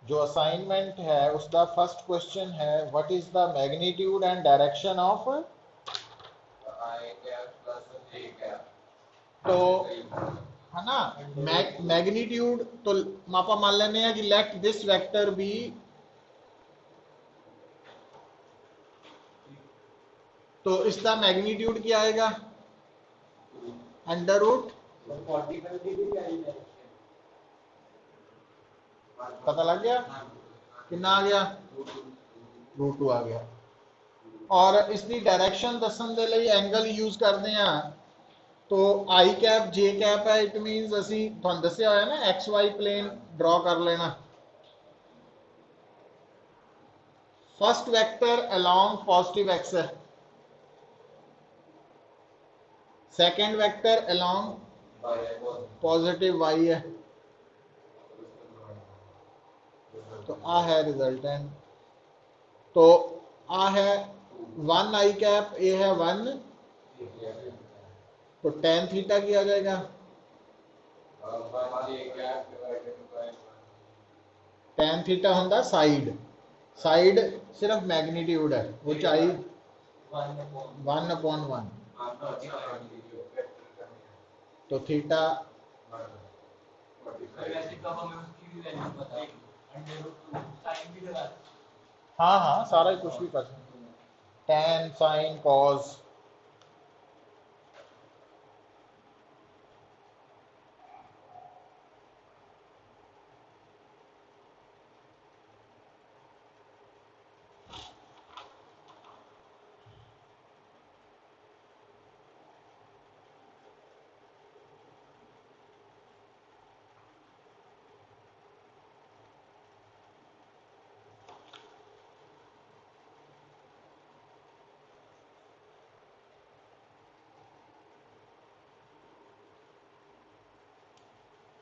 जो असाइनमेंट है उसका फर्स्ट क्वेश्चन है what is the magnitude and direction of I cap plus J cap. तो है ना मैग्नीट्यूड तो मापा मान लेने हैं कि लेट दिस वेक्टर बी तो इसका मैग्नीट्यूड क्या आएगा अंडर रूट 45 डिग्री का ही डायरेक्शन पता लग गया कितना आ गया रूट 2 आ गया और इसकी डायरेक्शन दसन दे ਲਈ एंगल यूज करते हैं तो आई कैप जे कैप है इट मीनस ਅਸੀਂ ਤੁਹਾਨੂੰ ਦੱਸਿਆ ਹੋਇਆ ਨਾ एक्स वाई प्लेन ड्रॉ कर लेना first vector along positive X है second vector along positive Y है तो आ है रिजल्टेंट तो आ है 1 आई कैप ए है 1 तो tan थीटा की आ जाएगा tan थीटा होंगे साइड साइड सिर्फ मैग्नीट्यूड है ऊंचाई 1/1 तो थीटा हाँ हाँ सारा ही कुछ भी कर सकते tan sin cos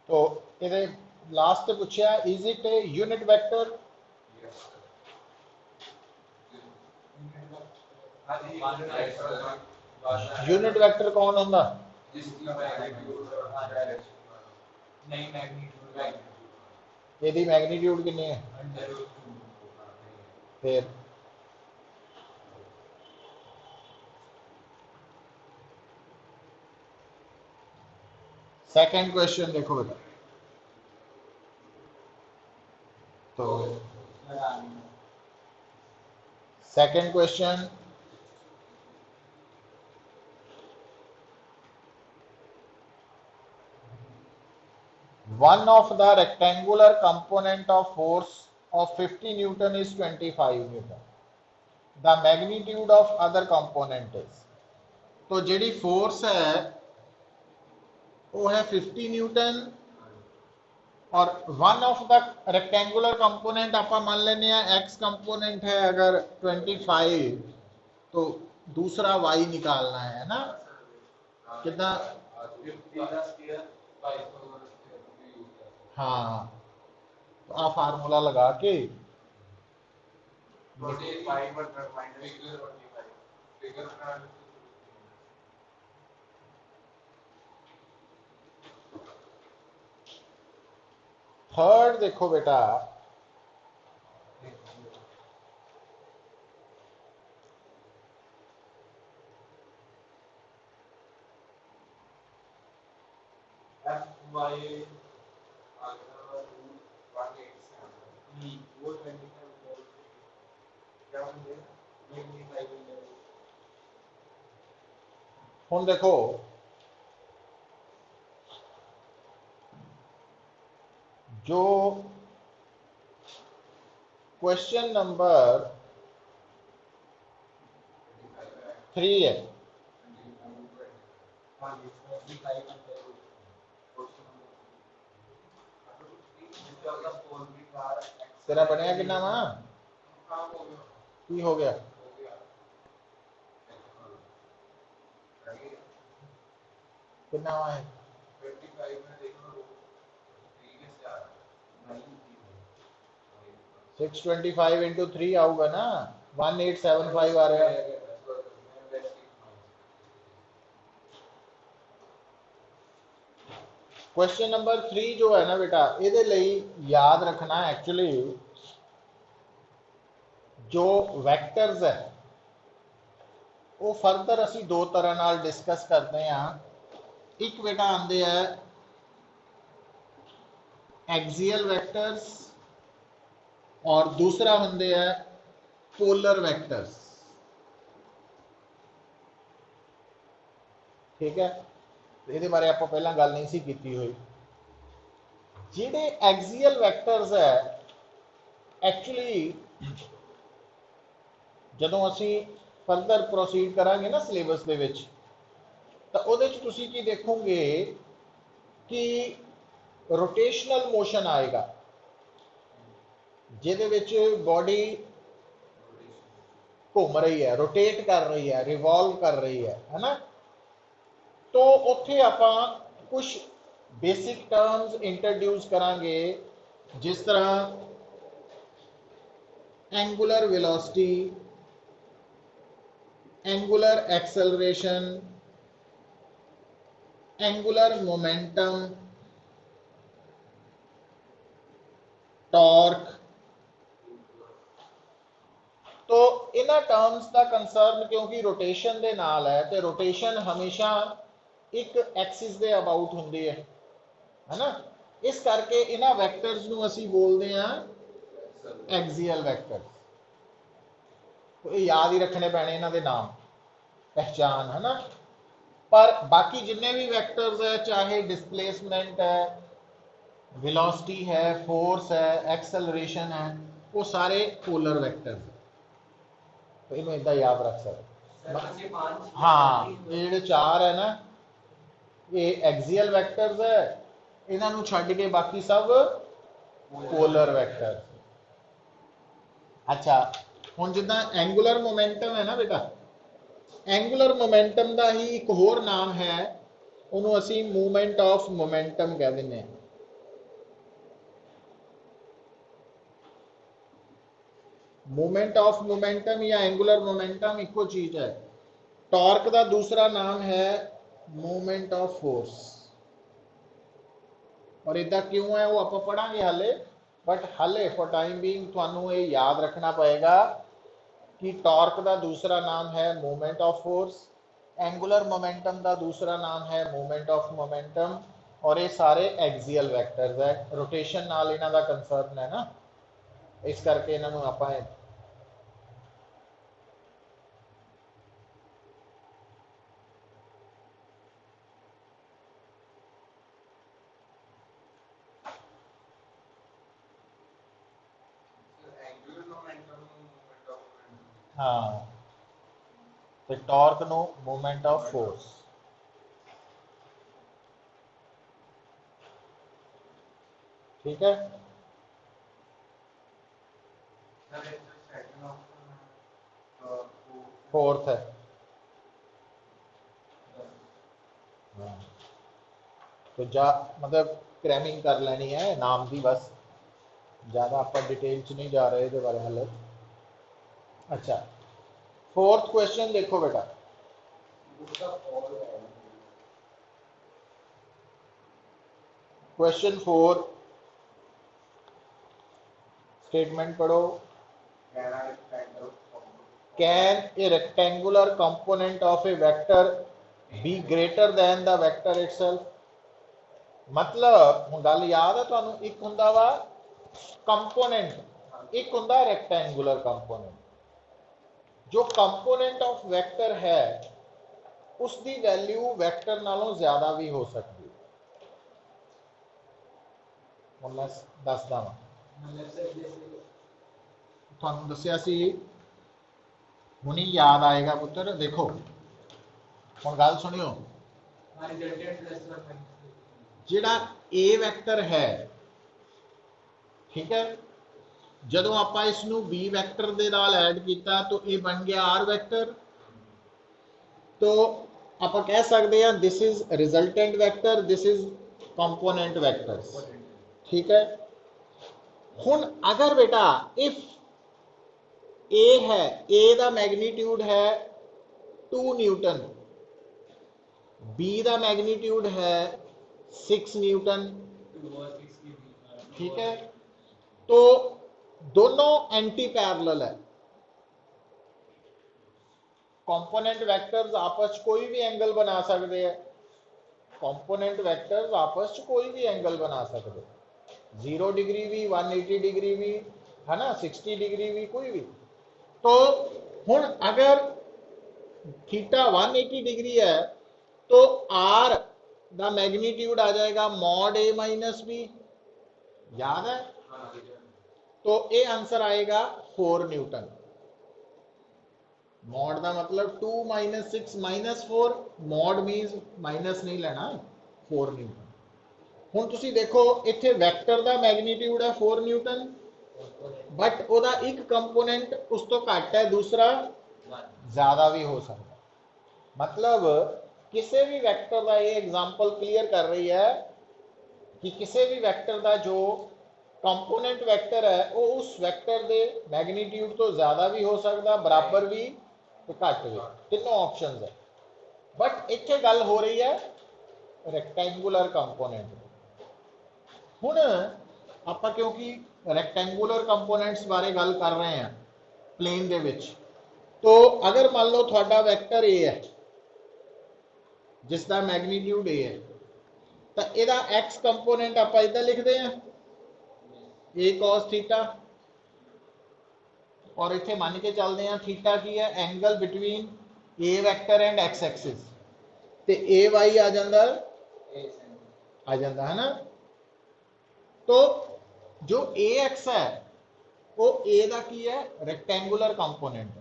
तो ये लास्ट पूछा is it a unit vector unit vector कौन होंगे यदि मैग्नीट्यूड कितनी है फिर सेकंड क्वेश्चन देखो बेटा तो second question one of the rectangular component of force of 50 newton is 25 newton the magnitude of other component is तो जेडी फोर्स है वो है 50 न्यूटन और one of the rectangular component आप मान लेने एक्स कंपोनेंट है अगर 25 तो दूसरा वाई निकालना है ना कितना हाँ तो आप फार्मूला लगा के थर्ड देखो बेटा हम देखो जो क्वेश्चन नंबर 3 है तेरा बनया कितना वा की हो गया कितना वा है 625 इंटू 3 आऊगा ना 1875 आ रहा है क्वेश्चन नंबर 3 जो है ना बेटा, ਇਹਦੇ ਲਈ याद रखना एक्चुअली जो वैक्टर्स है वो फर्दर असी दो तरह नाल डिस्कस करते हैं। एक बेटा आंदे है एक्सियल वैक्टर्स और दूसरा होंगे है पोलर वैक्टर्स। ठीक है, ये बारे आप पहला गल नहीं सी कीती हुई। जिहड़े एक्सियल वैक्टर्स है एक्चुअली जदों असी फर्दर प्रोसीड करांगे ना सिलेबस दे विच, तो उहदे च तुसीं की देखोगे कि रोटेशनल मोशन आएगा जिहदे विच बॉडी घूम रही है, रोटेट कर रही है, रिवॉल्व कर रही है ना। तो उत्थे आपां कुछ बेसिक टर्म्स इंट्रोड्यूस करांगे, जिस तरह angular velocity, angular acceleration, angular momentum, torque. तो इन्हां टर्म्स का कंसर्न क्योंकि रोटेशन के नाल है, तो रोटेशन हमेशा एक एक्सिस के अबाउट होंदी है ना। इस करके इन्हां वैक्टर्स नूं असीं बोलते हैं एक्सियल वैक्टर्स। तो ये याद ही रखने पैने इन्हां दे नाम, पहचान है ना। पर बाकी जिन्ने भी वैक्टर्स है, चाहे डिस्प्लेसमेंट है, वेलोसिटी है, फोर्स है, एक्सेलरेशन है, वो सारे पोलर वैक्टर्स है। तो इन्हें इदा याद रख सकते। हाँ, ये जो चार है ना, ये एक्सियल वैक्टर्स है, इन्हों छड्ड के बाकी सब पोलर वैक्टर्स। अच्छा, हुण जिद्दां एंगुलर मोमेंटम है ना बेटा, एंगुलर मोमेंटम का ही एक होर नाम है, उन्होंने असी मूवमेंट ऑफ मोमेंटम कह देंगे। मूवमेंट ऑफ मोमेंटम या एंगुलर मोमेंटम इको चीज है। टॉर्क का दूसरा नाम है मूवमेंट ऑफ फोर्स, और इदा क्यों है वो आप पढ़ांगे हाले, बट हाले फॉर टाइम बीइंग तुहानू ये याद रखना पड़ेगा कि टॉर्क का दूसरा नाम है movement of force, angular momentum का दूसरा नाम है मूवमेंट ऑफ मोमेंटम, और ये सारे एक्सियल वैक्टर्स है। रोटेशन नाल इन्हां दा कंसर्न है ना, इस करके इन्हां नूं आपां हाँ, तो टॉर्क नो मूवमेंट ऑफ फोर्स। ठीक है, फोर्थ है। हाँ। तो जा मतलब क्रैमिंग कर लेनी है नाम की, बस ज़्यादा आप डिटेल च नहीं जा रहे बारे हाले। अच्छा, फोर्थ क्वेश्चन देखो बेटा, क्वेश्चन 4 स्टेटमेंट पढ़ो। Can a rectangular component of A vector be greater than the vector itself. मतलब हुण गल याद है तुहानू, एक हुंदा वा कंपोनेंट, एक हुंदा रेक्टेंगुलर कंपोनेंट। जो कंपोनेंट ऑफ वेक्टर है उसकी वैल्यू वेक्टर नालों ज्यादा भी हो सकती है। हुण मैं दसदा वां, तुहानू दस्सिया सी, हुण ही याद आएगा पुत्र। देखो हुण गल सुनियो, जिहड़ा ए वैक्टर है, ठीक है, जदों आपां इसनूं बी वैक्टर दे नाल ऐड कीता तो ये बन गया आर वैक्टर। तो आपां कह सकते हैं this is resultant vector, this is component vectors. ठीक है, हुण अगर बेटा इफ ए है, ए दा मैग्नीट्यूड है 2 न्यूटन, बी दा मैग्नीट्यूड है 6 न्यूटन, ठीक है। तो दोनों एंटी पैरेलल है, कंपोनेंट वेक्टर्स आपस कोई भी एंगल बना सकते हैं, कंपोनेंट वेक्टर्स आपस कोई भी एंगल बना सकते, 0 डिग्री भी, 180 डिग्री भी, है ना, 60 डिग्री भी, कोई भी। तो हुण अगर थीटा 180 डिग्री है तो आर दा मैग्नीट्यूड आ जाएगा मॉड ए माइनस बी, याद है? तो ए आंसर आएगा 4 न्यूटन। मॉड का मतलब 2 minus 6 minus 4, mod means minus नहीं लेना, 4 न्यूटन। हुण तुसी देखो इत्थे वैक्टर का मैग्नीट्यूड है 4 न्यूटन, बट ओदा एक कंपोनेंट उस तो घट है, दूसरा ज्यादा भी हो सकता। मतलब किसी भी वैक्टर का ये एग्जांपल क्लियर कर रही है कि किसी भी वैक्टर का जो कंपोनेंट वैक्टर है वो उस वैक्टर के मैग्नीट्यूड तो ज्यादा भी हो सकता, बराबर भी तो घट भी, तीनों ऑप्शंस है। बट इत्थे गल हो रही है रैक्टेंगुलर कंपोनेंट। हुण आपां क्योंकि रैक्टेंगुलर कंपोनेंट्स बारे गल कर रहे हैं प्लेन दे विच, तो अगर मान लो थोड़ा वैक्टर ए है जिसका मैग्नीट्यूड ए है, तो ਇਹਦਾ x कंपोनेंट आप इधर लिखते हैं a cos थीटा, और इतने मान के चलते हैं थीटा की है angle between A vector and x axis, तो ए वाई आ जाता है ना। तो जो ए एक्स है वो ए दा की है रैक्टेंगुलर कंपोनेंट।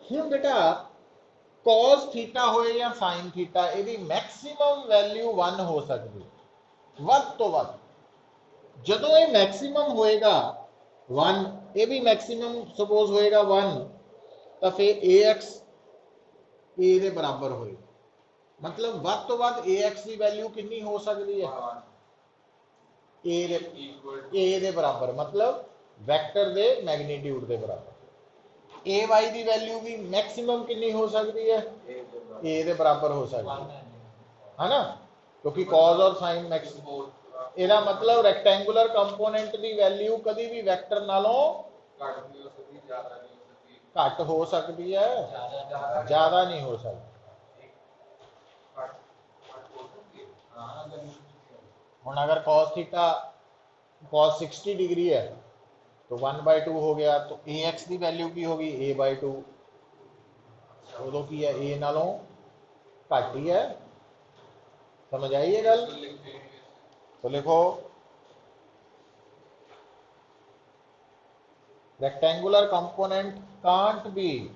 हुण बेटा cos थीटा होए या sin थीटा, ਇਹਦੀ मैक्सिमम वैल्यू 1 हो सकती है, ਵੱਧ तो ਵੱਧ। ਜਦੋਂ ਇਹ मैक्सिमम होएगा 1, ये भी मैक्सिमम सपोज होएगा 1, तो फिर ए एक्स ए दे बराबर होएगा, मतलब ਵੱਧ तो ਵੱਧ ए एक्स की वैल्यू कितनी हो सकती है, ए दे बराबर, मतलब वैक्टर दे मैग्नीट्यूड दे बराबर। ए वाई की वैल्यू भी मैक्सिमम कितनी हो सकती है, ए दे बराबर हो सकती है ना, क्योंकि कॉज और साइन मैक्सिमम, ਇਹਦਾ मतलब रैक्टेंगुलर कंपोनेंट की वैल्यू कभी भी वैक्टर नालों घट हो सकती है, ज्यादा नहीं हो सकती। हुण अगर cos थीटा cos 60 डिग्री है तो 1/2 हो गया, तो ए एक्स की वैल्यू की होगी a/2, उदों की है ए नालों घट ही है। समझ आई है गल? तो लिखो rectangular component can't be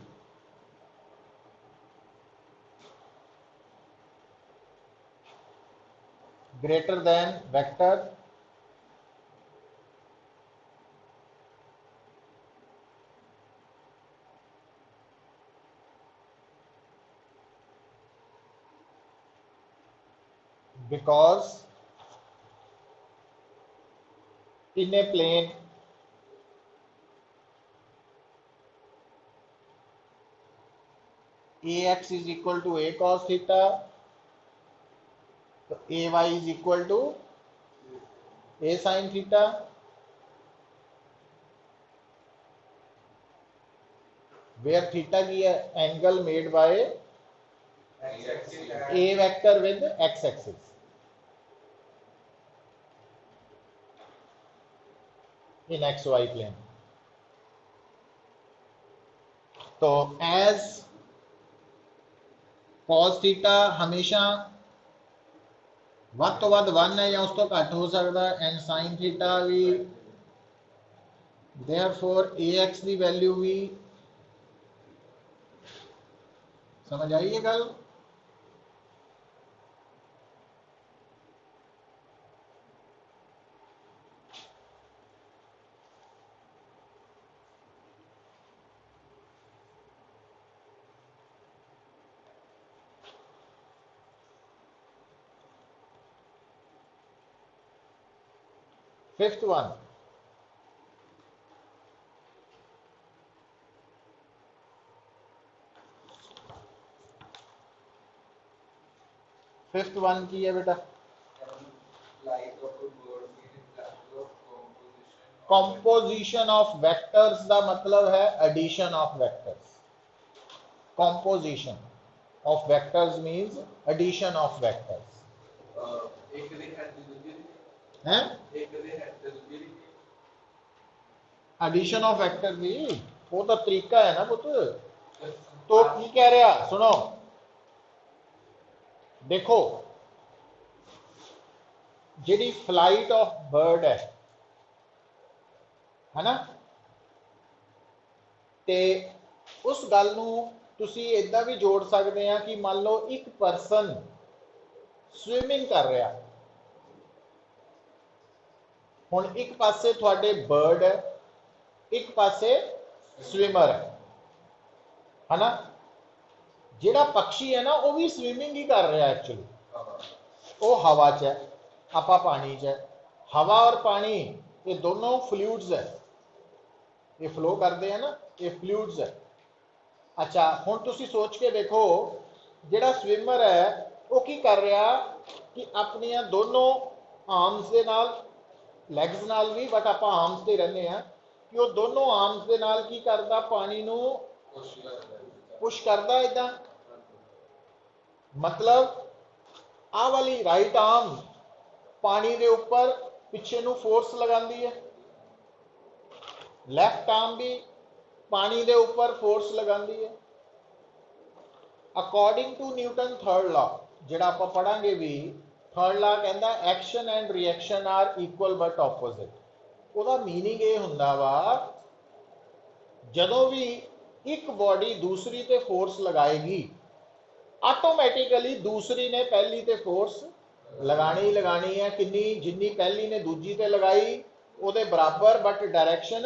greater than vector because in a plane ax is equal to a cos theta, तो ay is equal to a sin theta, where theta की है angle made by a vector with x axis in xy plane। तो as cos theta हमेशा ਵੱਧ तो ਵੱਧ 1 है या उस तो घट हो सकता है, एंड sin थीटा भी, therefore ax की वैल्यू भी। समझ आई ये गल? फिफ्थ वन, फिफ्थ वन की है बेटा, कंपोजिशन ऑफ वेक्टर्स का मतलब है addition of vectors. Composition of vectors means addition of vectors एक दे हेड ते दूजे दी हैं। एक दे हेड ते दूजे दी एडिशन ऑफ वेक्टर भी वो तो तरीका है ना पुत। तो की कह रहा सुनो, देखो जिहड़ी फ्लाइट ऑफ बर्ड है ना, ते उस गल नूं तुसी इदां भी जोड़ सकते हैं कि मान लो एक परसन स्विमिंग कर रहा, हुण एक पासे तुहाडे बर्ड है, एक पासे स्विमर है ना। जिहड़ा पक्षी है ना वो भी स्विमिंग ही कर रहा एक्चुअली, वो हवा च है, आपा पानी च है। हवा और पानी ये दोनों फ्लूइड्स है, ये फ्लो करते हैं ना, ये फ्लूइड्स है। अच्छा हुण तुसी सोच के देखो, जिहड़ा स्विमर है वो की कर रहा कि अपनी दोनों आर्म्स के नाल, लैग्स नाल भी, बट आप आर्म्स से रहने हैं कि वो दोनों आर्म्स के नाल की करता, पानी नू पुश करता इदां। मतलब आ वाली राइट आर्म पानी के ऊपर पिछे नू फोर्स लगाती है, लैफ्ट आर्म भी पानी के ऊपर फोर्स लगाती है। According to Newton third law, जिहड़ा आपां पढ़ांगे भी, थर्ड लॉ कहता action and reaction are equal but opposite. ਉਹਦਾ मीनिंग ये ਹੁੰਦਾ ਵਾ, ਜਦੋਂ भी एक बॉडी दूसरी ते फोर्स लगाएगी आटोमैटिकली दूसरी ने पहली ते फोर्स लगानी ही लगानी है। कितनी, जिन्नी पहली ने दूजी ते लगाई ਉਹਦੇ बराबर, बट डायरेक्शन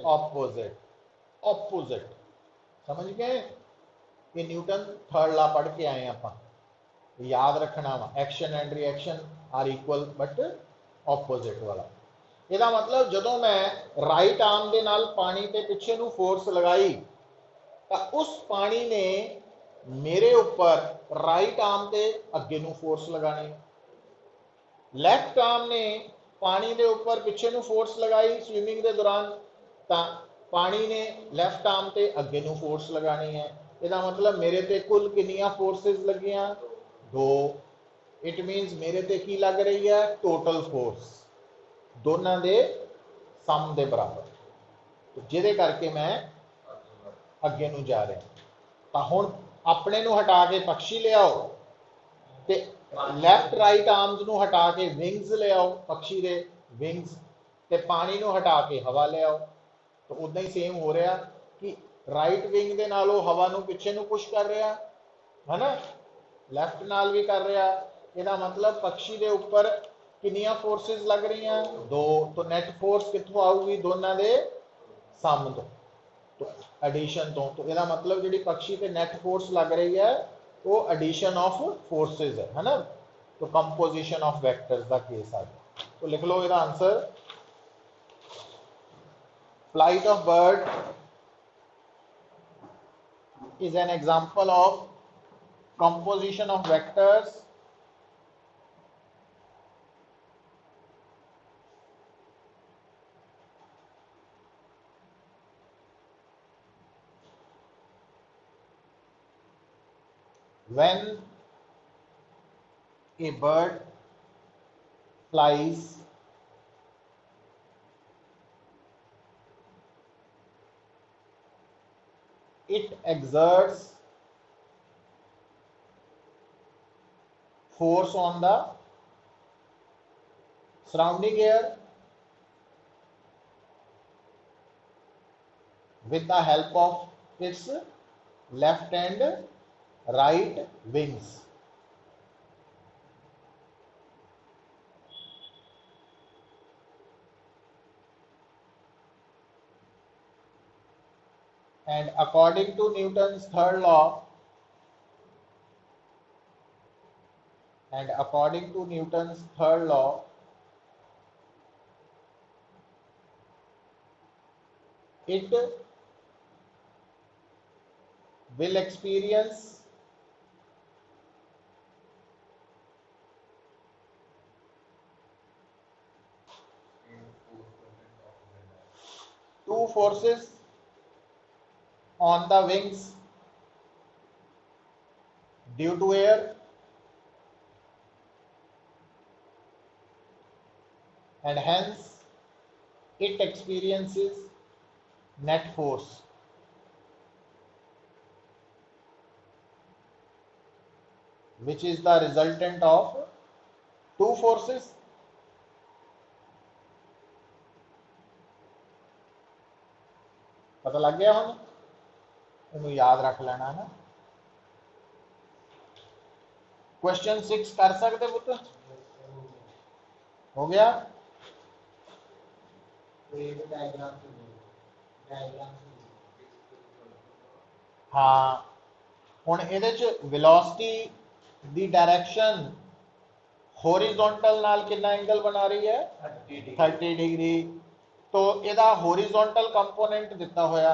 ऑपोजिट। ऑपोजिट समझ गए? ये न्यूटन थर्ड लॉ पढ़ के आए आप, याद रखना वा, action and reaction are equal but opposite वाला। ਇਹਦਾ मतलब ਜਦੋਂ मैं राइट आर्म ਦੇ ਨਾਲ पानी ਤੇ ਪਿੱਛੇ ਨੂੰ फोर्स लगाई तो उस पानी ने मेरे ऊपर राइट आर्म ਤੇ ਅੱਗੇ ਨੂੰ फोर्स लगानी, लैफ्ट आर्म ने पानी के ऊपर पिछे ਨੂੰ फोर्स लगाई स्विमिंग के दौरान, तो पानी ने लैफ्ट आर्म से अगे ਨੂੰ फोर्स लगानी है। ਇਹਦਾ मतलब मेरे ते कुल कितनियां फोर्सेस लगियां, 2। इट मीनस मेरे ते की लग रही है, टोटल फोर्स दोनों के सम के बराबर, तो जिहदे करके मैं अगे नूं जा रहा। तो हुण अपने नूं हटा के पक्षी ले आओ, ते लैफ्ट राइट आर्म्स नूं हटा के विंग्स ले आओ, पक्षी दे विंग्स, ते पानी नूं हटा के हवा ले आओ। तो उदा ही सेम हो रहा कि राइट विंग दे नाल हवा नूं पिछे नूं पुश कर रहा है ना, लैफ्ट नाल भी कर रहा। इसका मतलब पक्षी के ऊपर कितनियां फोर्सेस लग रही हैं, 2। तो नैट फोर्स कित्थों आऊगी, दोनों के सम तो एडिशन तो इसका मतलब जी पक्षी पे नैट फोर्स लग रही है वो एडिशन ऑफ फोर्सेस है ना। तो कंपोजिशन ऑफ वेक्टर्स का केस आ गया। तो लिख लो इसका answer, flight of bird is an example of composition of vectors when a bird flies it exerts force on the surrounding air with the help of its left and right wings. And according to Newton's third law, it will experience forces on the wings due to air, and hence it experiences net force. Which is the resultant of two forces. पता लग गया हम इन्हें याद रख लेना है ना। क्वेश्चन 6 कर सकते पुत्र? हो गया? हाँ हुण इहदे च वेलोसिटी दी डायरेक्शन हॉरिजॉन्टल नाल कितना एंगल बना रही है? 30 डिग्री। तो इहदा हॉरिजॉन्टल कंपोनेंट दिता होया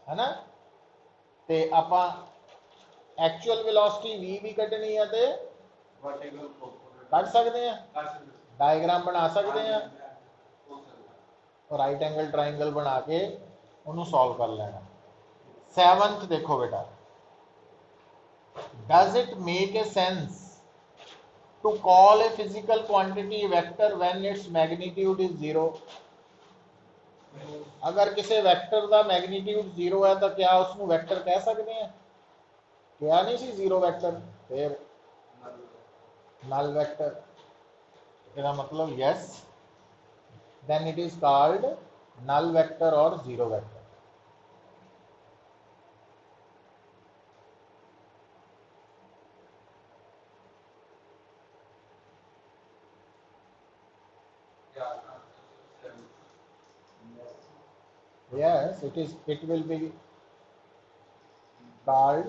है ना, ते आपां एक्चुअल वेलोसिटी v भी कढनी है ते कढ सकते हैं, डायग्राम बना सकते हैं, राइट एंगल ट्राइंगल बना के उन्होंने सॉल्व कर लेना। 7th देखो बेटा, does it make a sense to call a physical quantity vector when its magnitude is 0? अगर किसी वेक्टर का मैग्नीट्यूड 0 है तो क्या उसको वेक्टर कह सकते हैं? क्या नहीं सी 0 वेक्टर, फिर नल वेक्टर। इसका मतलब yes, then it is called null vector और 0 vector. Yes, it will be called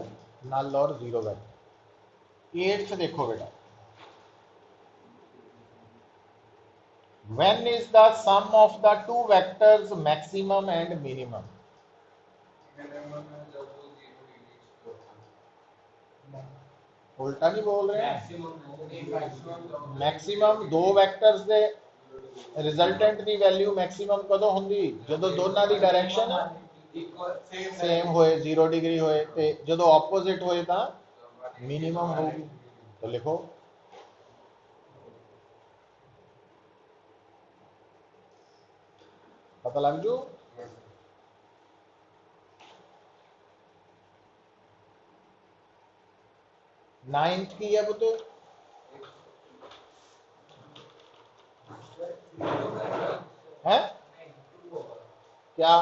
null or 0 vector। 8th देखो बेटा, when is the sum of the two vectors maximum and minimum? उल्टा नहीं बोल रहे हैं, मैक्सिमम दो वैक्टर्स दे रिजल्टेंट दी value maximum कदों हुंदी? जदों दोनों दी डायरेक्शन सेम होए, 0 डिग्री होए, ते जदों ऑपोजिट होए तां मिनिमम होगी। तो लिखो पता लग जू। नाइन्थ की है पुत्र, है क्या?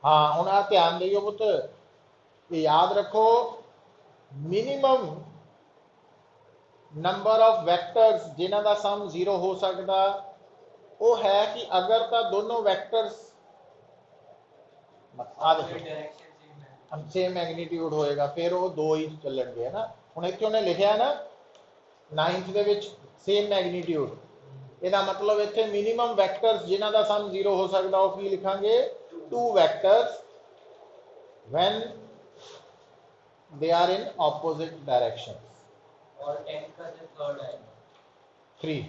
हाँ हुण आ ध्यान दियो पुत्र, याद रखो मिनिमम नंबर ऑफ वैक्टर्स जिन्हां दा सम 0 हो सकता वो है कि अगर तो दोनों वैक्टर्स सेम मैग्नीट्यूड होएगा, फिर वो दो ही चलणगे है ना। हुण इत्थे उन्हें लिखिया ना 9th दे विच सेम मैग्नीट्यूड, ਇਹਦਾ मतलब इत्थे मिनिमम वैक्टर्स जिन्हां दा सम 0 हो सकता वो की लिखांगे? Two vectors when they are in opposite directions। और 10 का जो थर्ड है 3।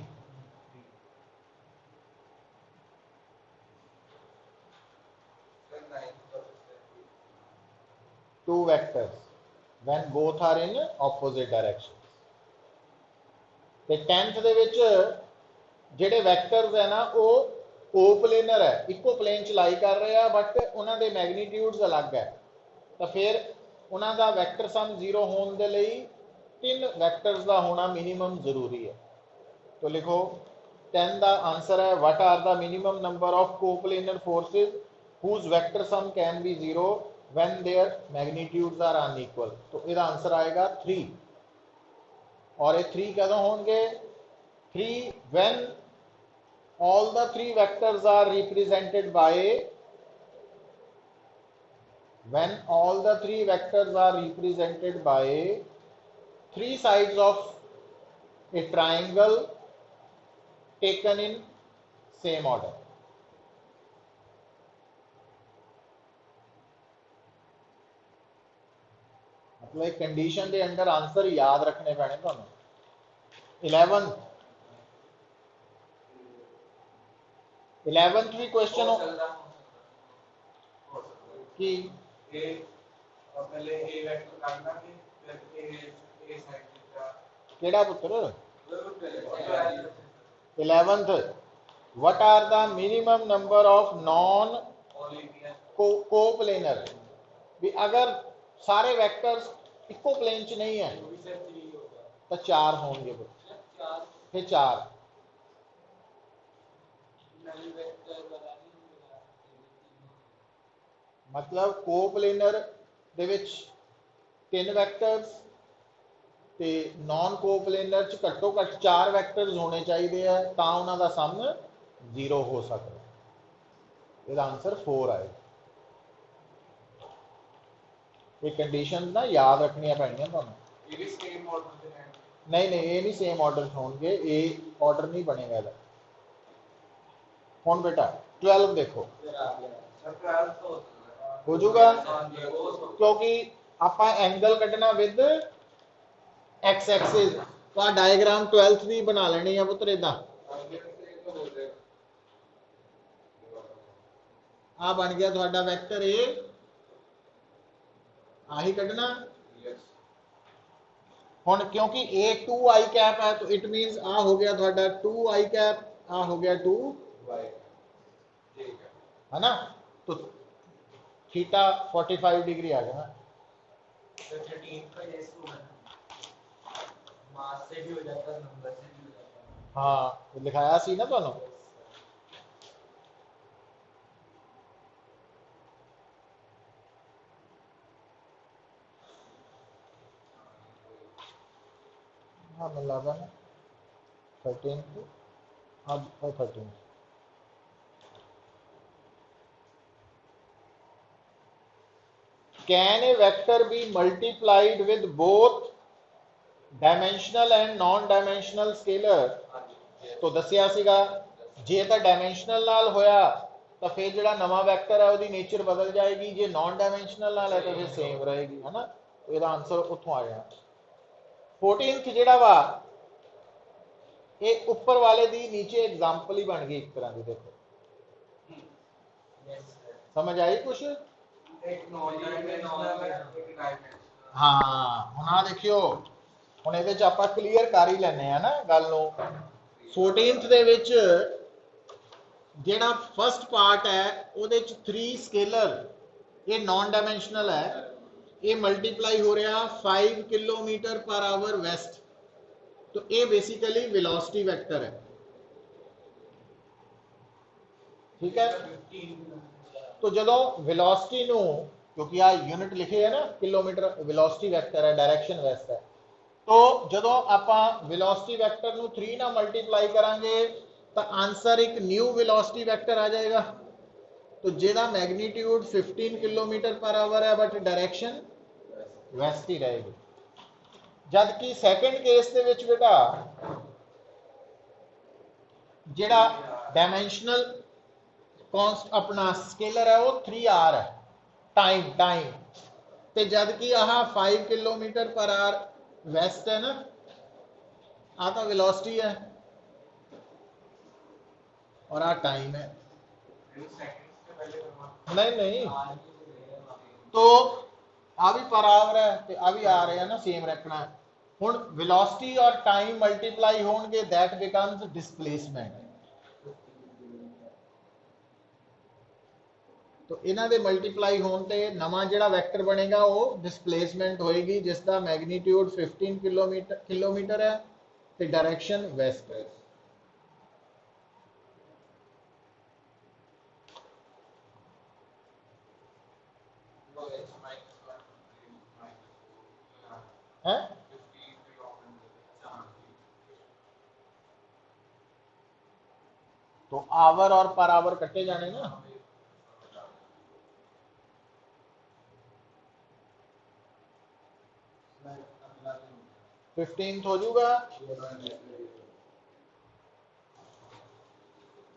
two vectors when both are in opposite directions। ਤੇ 10th ਦੇ ਵਿੱਚ ਜਿਹੜੇ ਵੈਕਟਰਸ ਹੈ ਨਾ ਉਹ ਕੋਪਲੇਨਰ ਹੈ, ਇੱਕੋ ਪਲੇਨ ਚ लाई कर रहे हैं, बट ਉਹਨਾਂ ਦੇ मैग्नीट्यूड्स अलग है। तो फिर ਉਹਨਾਂ ਦਾ ਵੈਕਟਰ ਸਮ 0 ਹੋਣ ਦੇ ਲਈ 3 ਵੈਕਟਰਸ ਦਾ ਹੋਣਾ मिनिमम जरूरी है। तो लिखो 10 का आंसर है what are the minimum number of coplanar forces whose vector sum can be 0 when their magnitudes are unequal। तो इसका आंसर आएगा 3। और ये 3 कदों होंगे? 3 when all the 3 vectors are represented by three sides of a triangle taken in same order। मतलब एक condition के अंडर आंसर याद रखने पैने तुहानू। 11 11th भी क्वेश्चन हो कि पहले ए वेक्टर काटना है फिर ए साइड का केड़ा पुत्र 11th what are the minimum number of non coplanar भी अगर सारे वेक्टर्स इको प्लेन च नहीं है तो 4 होंगे फिर 4 मतलब कोप्लेनर दे विच 3 वैक्टर्स ते नॉन कोप्लेनर च घट्टो घट 4 वैक्टर्स होने चाहिए है तां उन्हां दा सम 0 हो सकता है। इसका आंसर 4 आए। ये कंडीशन ना याद रखनिया पैणियां तुहानूं। ये भी सेम ऑर्डर में है नहीं नहीं ये नहीं सेम ऑर्डर होंगे, ये ऑर्डर नहीं बनेगा इहदा। हुण बेटा 12 देखो हो जाऊगा क्योंकि आपां एंगल कढना विद एक्स एक्सिस तो डायग्राम 12th दी बना लेनी है पुत्र इदां आ बन गया तुहाडा वैक्टर ए आही कढना हुण क्योंकि ए 2 आई कैप है तो इट मीनस आ हो गया तुहाडा 2 आई कैप आ हो गया 2 है ना तो थीटा 45 डिग्री आ गया तो 13 का जैसे मास से भी हो जाता है नंबर से भी हो जाता है। हाँ तो लिखाया सी ना तुहानूं हाँ मैं लगा ना 13 अब 13 can a vector be multiplied with both dimensional and non dimensional scalar तो दसिया सीगा जे तो डायमेंशनल नाल होया तो फिर जो नवा वैक्टर है उसकी नेचर बदल जाएगी, जे नॉन डायमेंशनल नाल है तो फिर सेम रहेगी है ना। तो इसका आंसर उत्थों आ गया। 14th जिहड़ा वा ये ऊपर वाले दी नीचे एग्जांपल ही बन गई एक तरह की। देखो समझ आई कुछ? एक नॉन डायमेंशनल है एक डायमेंशनल। हाँ हुण आ देखियो हुण इहदे च आपां क्लीयर कर ही लैने आ ना गल नूं। 14th दे विच जिहड़ा फर्स्ट पार्ट है उहदे च 3 स्केलर ये नॉन डायमेंशनल है, ये मल्टीप्लाई हो रहा 5 किलोमीटर पर आवर वेस्ट तो ये बेसिकली वेलोसिटी वेक्टर है। ठीक है तो जदों वेलोसिटी नूं क्योंकि आ यूनिट लिखे है ना किलोमीटर वेलोसिटी वेक्टर है डायरेक्शन वेस्ट है तो जदों आपां वेलोसिटी वेक्टर नूं 3 ना मल्टीप्लाई करांगे तो आंसर एक न्यू वेलोसिटी वेक्टर आ जाएगा तो जेदा मैग्नीट्यूड 15 किलोमीटर पर आवर है बट डायरेक्शन वेस्ट ही रहेगी। जबकि सैकेंड केस दे विच बेटा जेड़ा डायमेंशनल कॉन्स्ट अपना स्केलर है वो 3r है टाइम ते जबकि आह 5 किलोमीटर पर आवर वेस्ट है ना आ तो वेलोसिटी है और आ टाइम है। नहीं तो आ भी पर आवर है ते आ भी आ रहे हैं ना सेम रखना है। हुण वेलोसिटी और टाइम मल्टीप्लाई होणगे दैट बिकम्स डिस्प्लेसमेंट तो इन्हां दे मल्टीप्लाई होण ते नवा जिहड़ा वैक्टर बनेगा वो डिस्प्लेसमेंट होएगी जिसका मैग्नीट्यूड 15 किलोमीटर है ते डायरेक्शन वेस्ट है। हैं तो आवर और पर आवर कटे जाने ना 15th हो जाऊगा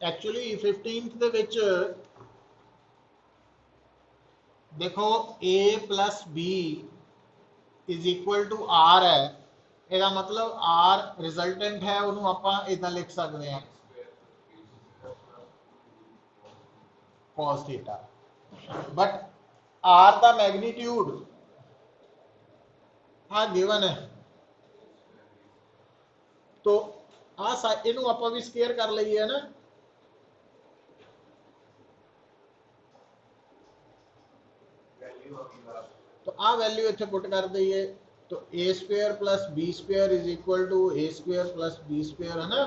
एक्चुअली 15th दे विच देखो a plus B is equal to R है ਇਹਦਾ मतलब आर रिजल्टेंट है उन्होंने आपां इदां लिख सकते हैं cos theta, but r का मैग्नीट्यूड आ गिवन है, तो आ इनू आपां भी स्केयर कर लईए ना, तो आ वैल्यू इत्थे पुट कर दईए, तो A square plus B square is equal to A square plus B square, है ना।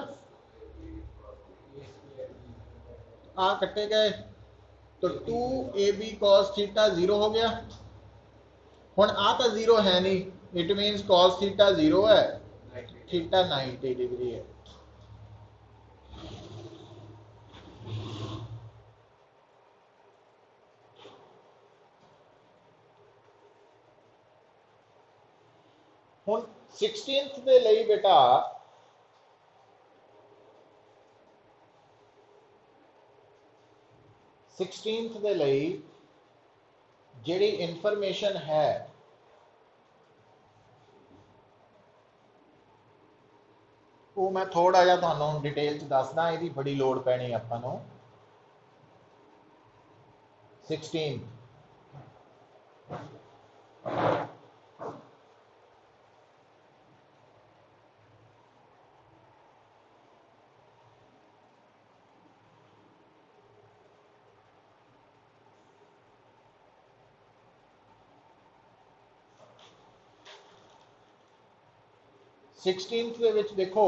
आ कट्टे गए तो 2ab cos थीटा 0 हो गया। हुण आ तो 0 है नहीं, इट मीन्स cos थीटा 0 है, थीटा 90 डिग्री है। हुण 16th दे लई बेटा दे लई जिहड़ी इंफॉर्मेशन है वो मैं थोड़ा जिहा तुहानूं डिटेल च दसदा, इहदी बड़ी लोड़ पैनी आपां नूं। 16 16th ਦੇ ਵਿੱਚ देखो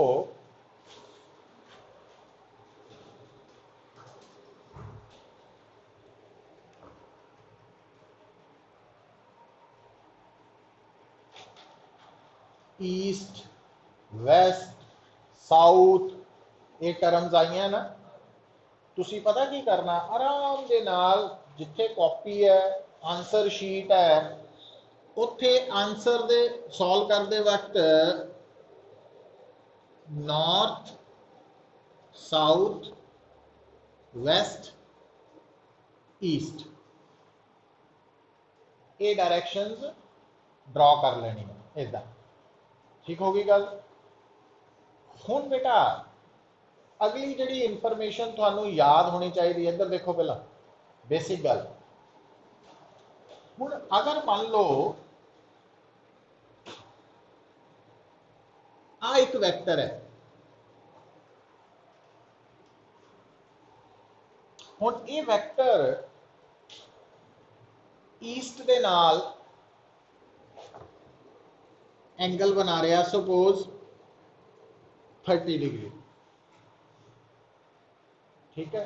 ईस्ट वैस्ट साउथ ये टर्म्स आईयां ना, तुसी पता की करना, आराम दे नाल जिथे कॉपी है आंसर शीट है उत्थे आंसर दे सॉल्व करते वक्त नॉर्थ साउथ वैस्ट ईस्ट ये डायरेक्शंस ड्रॉ कर लेनी है इदा, ठीक होगी गल। हुण बेटा अगली जिहड़ी इंफॉर्मेशन तुहानूं याद होनी चाहिए, इधर देखो पहला बेसिक गल। हुण अगर मान लो आ एक वैक्टर है, हुण ये वैक्टर ईस्ट दे नाल एंगल बना रहा, सपोज 30 डिग्री, ठीक है।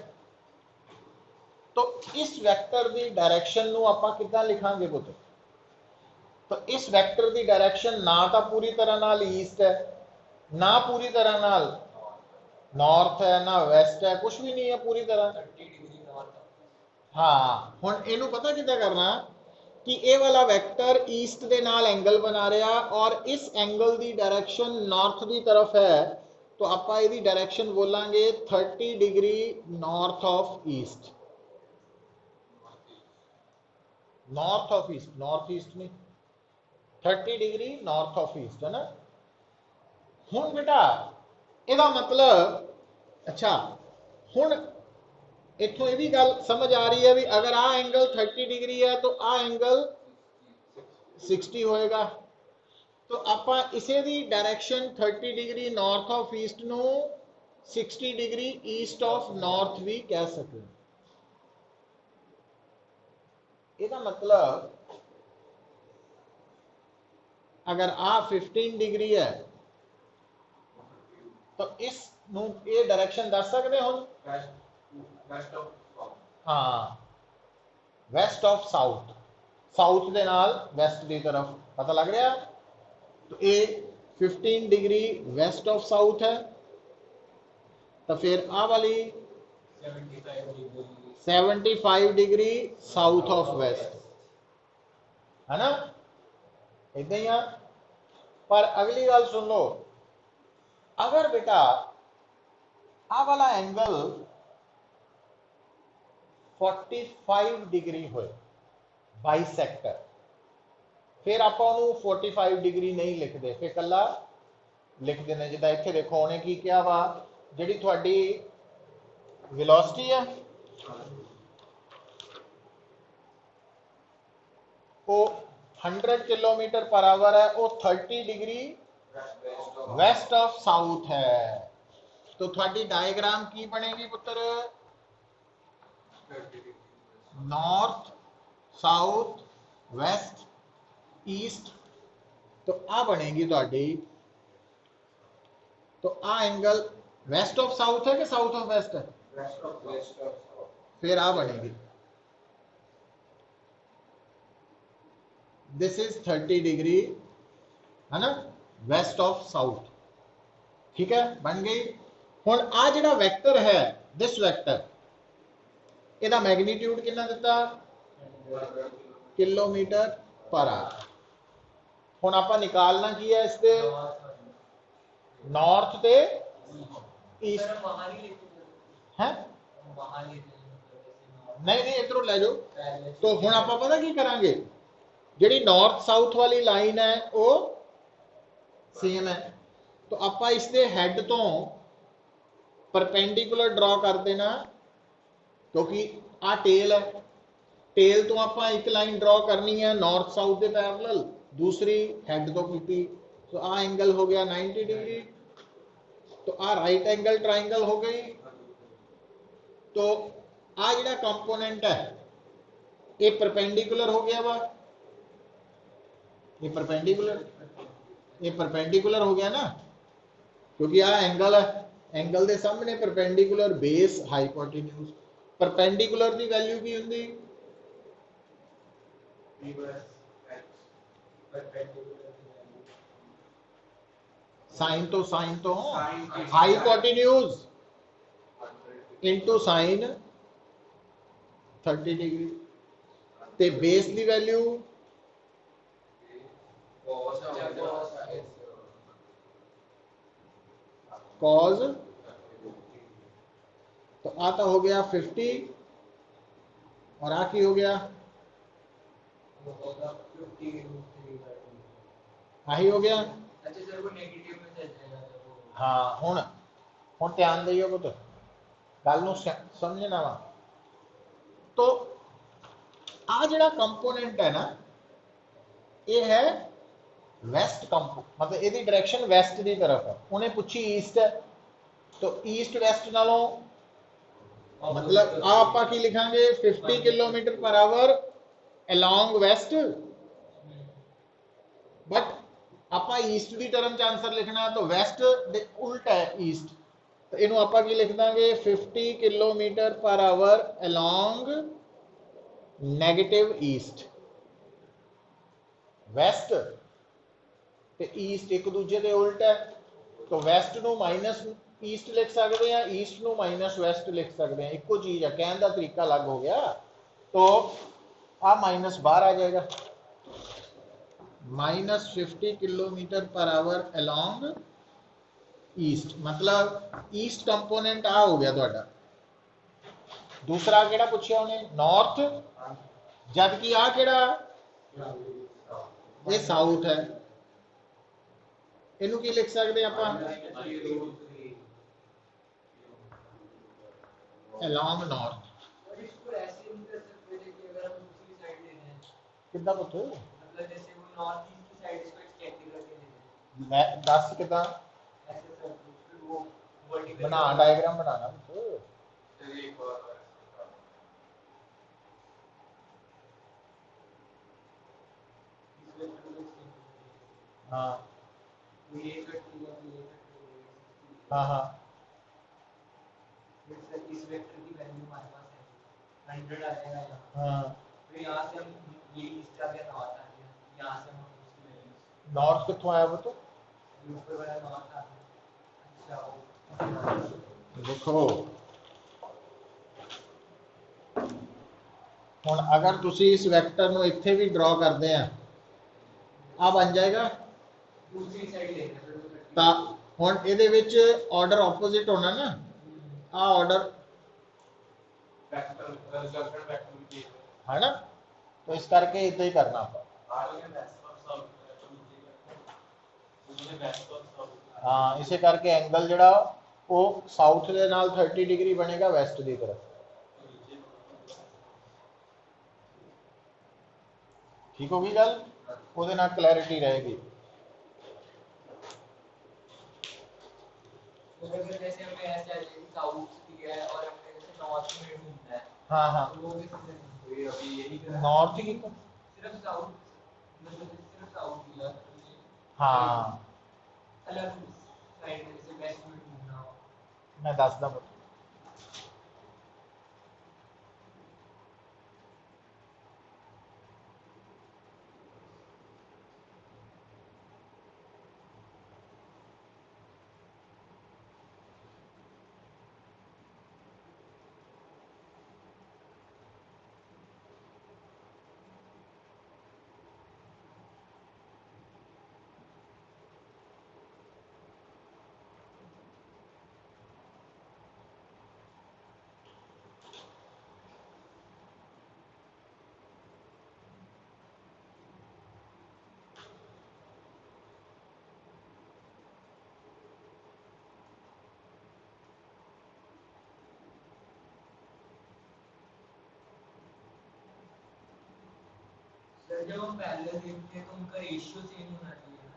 तो इस वैक्टर की डायरेक्शन नूं आपां किदां लिखांगे पुत? तो इस वैक्टर की डायरेक्शन ना तो पूरी तरह नाल ईस्ट है, ना पूरी तरह नाल नॉर्थ है, ना वेस्ट है, कुछ भी नहीं है पूरी तरह। हाँ हुण इहनूं पता किदां करना कि ये वाला वैक्टर ईस्ट दे नाल एंगल बना रहा और इस एंगल की डायरेक्शन नॉर्थ की तरफ है, तो आपां इहदी डायरेक्शन बोलांगे 30 degree north of east. North of east, north east नहीं, 30 डिग्री नॉर्थ ऑफ ईस्ट, है ना। हुण बेटा इहदा मतलब, अच्छा हुण इत्थों ये भी गल समझ आ रही है भी अगर आ एंगल 30 डिग्री है तो आ एंगल 60 होएगा, तो आपां इसे the direction 30 degree north of east नू 60 डिग्री ईस्ट ऑफ नॉर्थ भी कह सकते हैं। इसका मतलब अगर आ 15 डिग्री है तो इस नू ये डायरेक्शन दस सकते हो, हाँ वेस्ट ऑफ साउथ, साउथ के नाल वेस्ट की तरफ, पता लग रहा। तो ये 15 डिग्री वेस्ट ऑफ साउथ है, तो फिर आ वाली 75 डिग्री साउथ ऑफ वेस्ट, है ना, इदा ही आ। पर अगली गल सुन लो, अगर बेटा आ वाला एंगल 45 डिग्री होए बाइसेक्टर, फिर आप 45 डिग्री नहीं लिखते, फिर कला लिख देने जिदा इत्थे देखो उन्हें की क्या वा, जिहड़ी तुहाडी वेलोसिटी है वो 100 किलोमीटर पर आवर है, वो 30 डिग्री वेस्ट ऑफ साउथ है। तो थोड़ी डायग्राम की बनेगी पुत्र? North, south, west, east. तो आ बनेगी थोड़ी, तो आ एंगल वेस्ट ऑफ साउथ है कि साउथ ऑफ वेस्ट है? फिर आ बनेगी, दिस इज 30 डिग्री, है ना, वेस्ट ऑफ साउथ। ठीक है, बन गई। हुण आ जिहड़ा वेक्टर है, दिस वेक्टर, इहदा मैग्नीट्यूड कितना दिता? Kilometre per our. हुण आपां निकालना की है इसके? नॉर्थ ते ईस्ट है। नहीं नहीं, इधरों ले जाओ। तो हुण आपां पता की करांगे, जिहड़ी नॉर्थ साउथ वाली लाइन है वो सेम है, तो आपां इसके हैड तो परपेंडिकुलर ड्रॉ कर देना, क्योंकि आ टेल है, टेल तो आपां एक लाइन ड्रॉ करनी है नॉर्थ साउथ के पैरेलल, दूसरी हैड तो की। तो आ एंगल हो गया 90 डिग्री, तो आ राइट एंगल ट्राइंगल हो गई। तो आ जिहड़ा कंपोनेंट है ये परपेंडिकुलर हो गया वा, ये परपेंडिकुलर हो गया ना, क्योंकि आ एंगल है, एंगल के सामने परपेंडिकुलर बेस हाइपोटेन्यूज। परपेंडिकुलर की वैल्यू की होंगी? साइन तो हाइपोटेन्यूज इनटू साइन 30 डिग्री, ते बेस की वैल्यू कॉज। तो आता हो गया 50 और आ की हो गया आही हो गया। हाँ हुण ध्यान दियो पुत्र, गल नूं समझना वा। तो आ जिहड़ा कंपोनेंट है ना, ये है वेस्ट कंपो, मतलब इसकी डायरेक्शन वेस्ट की तरफ है। उन्हें पूछी ईस्ट है, तो ईस्ट वेस्ट नालों मतलब आप की लिखांगे 50 kilometre per hour along west, but आप ईस्ट की टर्म च आंसर लिखना, तो वेस्ट दे उल्ट है ईस्ट, तो इनू आप की लिख देंगे 50 kilometre per hour along negative east. West ते ईस्ट एक दूजे के उल्ट है, तो वेस्ट नू माइनस ईस्ट लिख सकते हैं, ईस्ट नू माइनस वेस्ट लिख सकते हैं, एको चीज है, कहने का तरीका अलग हो गया। तो आ माइनस बाहर आ जाएगा, minus 50 kilometre per hour along east, मतलब ईस्ट कंपोनेंट आ हो गया थोड़ा। दूसरा केड़ा पूछा उन्हें? नॉर्थ, जबकि आ केड़ा ये साउथ है। इनू की लिख सकते हैं आप? Along north. कितना पुत्र? मैं 10 कितना बना डायग्राम बनाना पुत्र। हाँ हाँ हाँ, इस वेक्टर की वैल्यू हमारे पास है 100 आ जाएगा यहाँ। हाँ फिर यहाँ से हम ये ईस्ट आ गया, नॉर्थ आ गया, यहाँ से हम उसकी वैल्यू नॉर्थ कितों आया वो? तो ऊपर वाला नॉर्थ आ गया। अच्छा देखो हुण अगर तुसी इस वेक्टर नूं इत्थे भी ड्रॉ करते हैं, आ बन जाएगा, दूसरी साइड लेना फिर तां हुण इहदे विच ऑर्डर ऑपोजिट होना ना, आ ऑर्डर है ना, तो इस करके इतना ही करना आप। हाँ, इसे करके एंगल जड़ा वो साउथ के नाल 30 डिग्री बनेगा वेस्ट की तरफ। ठीक होगी गल, ਉਹਦੇ ਨਾਲ क्लैरिटी रहेगी। तो अगर जैसे हमें ऐसा है कि साउथ दिया है और हमने जैसे नॉर्थ में ढूंढना है, हाँ हाँ, तो वो भी वही अभी यही कर नॉर्थ की, सिर्फ साउथ, मतलब सिर्फ साउथ दिया है, हाँ अलग साइड में जैसे वेस्ट में ढूंढना हो। मैं दसदा पुत्त। सर जब हम पैरेलल देखते हैं तो उनका रेशियो सेम होना चाहिए ना,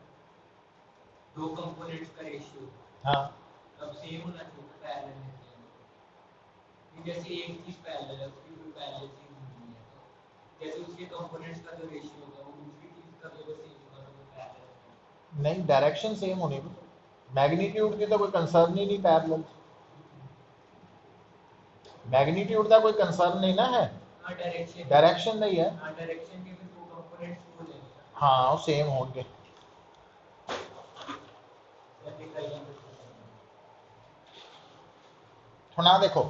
दो कंपोनेंट्स का रेशियो हाँ तब सेम होना चाहिए पैरेलल में। जैसे एक चीज पैरेलल है उसकी कोई पैरेलल चीज नहीं है, तो जैसे उसके कंपोनेंट्स का जो रेशियो होगा वो दूसरी चीज का भी सेम होगा, तो वो पैरेलल है। नहीं, डायरेक्शन सेम होनी, मैग्नीट्यूड की तो कोई कंसर्न ही नहीं, पैरेलल मैग्नीट्यूड का कोई कंसर्न नहीं ना है, हाँ डायरेक्शन, डायरेक्शन नहीं है। हाँ डायरेक्शन के भी दो कंपोनेंट्स हो जाएंगे। हाँ वो सेम होंगे। ਹੁਣ ਆ देखो,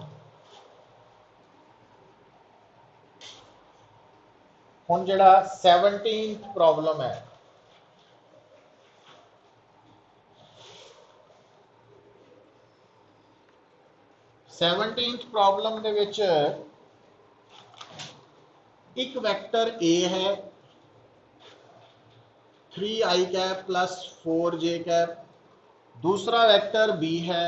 ਹੁਣ ਜਿਹੜਾ 17th प्रॉब्लम है, 17th प्रॉब्लम ਦੇ ਵਿੱਚ एक वेक्टर A है 3i cap plus 4j cap, दूसरा वेक्टर B है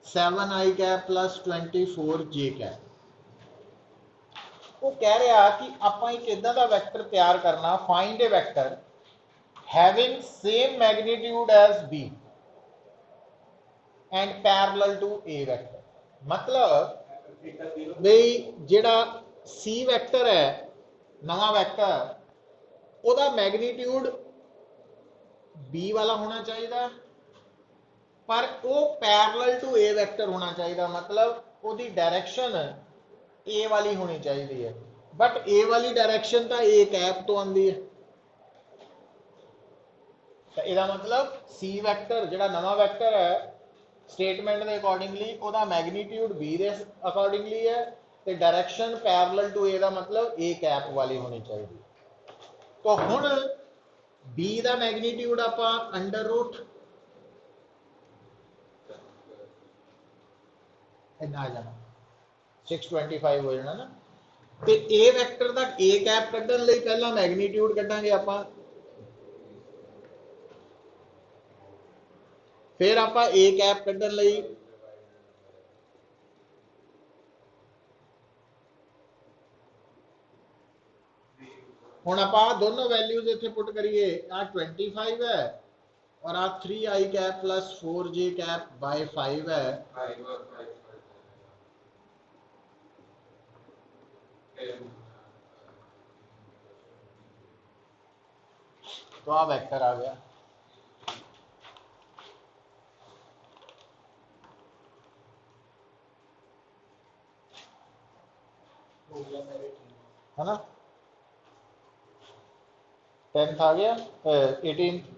7i cap plus 24j cap. वो कह रहा कि ਆਪਾਂ एक इदा का वैक्टर तैयार करना, find a vector having same magnitude as B and parallel to A vector. मतलब भाई जेड़ा C वैक्टर है, नवा वैक्टर, ਉਹਦਾ मैग्नीट्यूड B वाला होना चाहिए, पर वो पैरेलल टू A वैक्टर होना चाहिए, मतलब ਉਹਦੀ डायरेक्शन A वाली होनी चाहिए है, बट A वाली डायरेक्शन तो A कैप तो आती है। तो इसका मतलब C वैक्टर जो नवा वैक्टर है स्टेटमेंट के अकॉर्डिंगली ਉਹਦਾ मैग्नीट्यूड B के अकॉर्डिंगली है, तो डायरेक्शन पैरेलल टू A का मतलब A कैप वाली होनी चाहिए। तो हुण B का मैग्नीट्यूड आप अंडर रूट इतना आ जाना 625 हो जाना ना। तो A वैक्टर का A कैप कढ़न लई पहला मैग्नीट्यूड कढ़ांगे आपां, फिर आप A कैप कढ़न लई हुण आप दोनों वैल्यूज इत्थे पुट करिए, आ 25 है और आ 3i cap plus 4j cap by 5 है, तो आ वेक्टर आ गया। है ना, 10th आ गया, 18th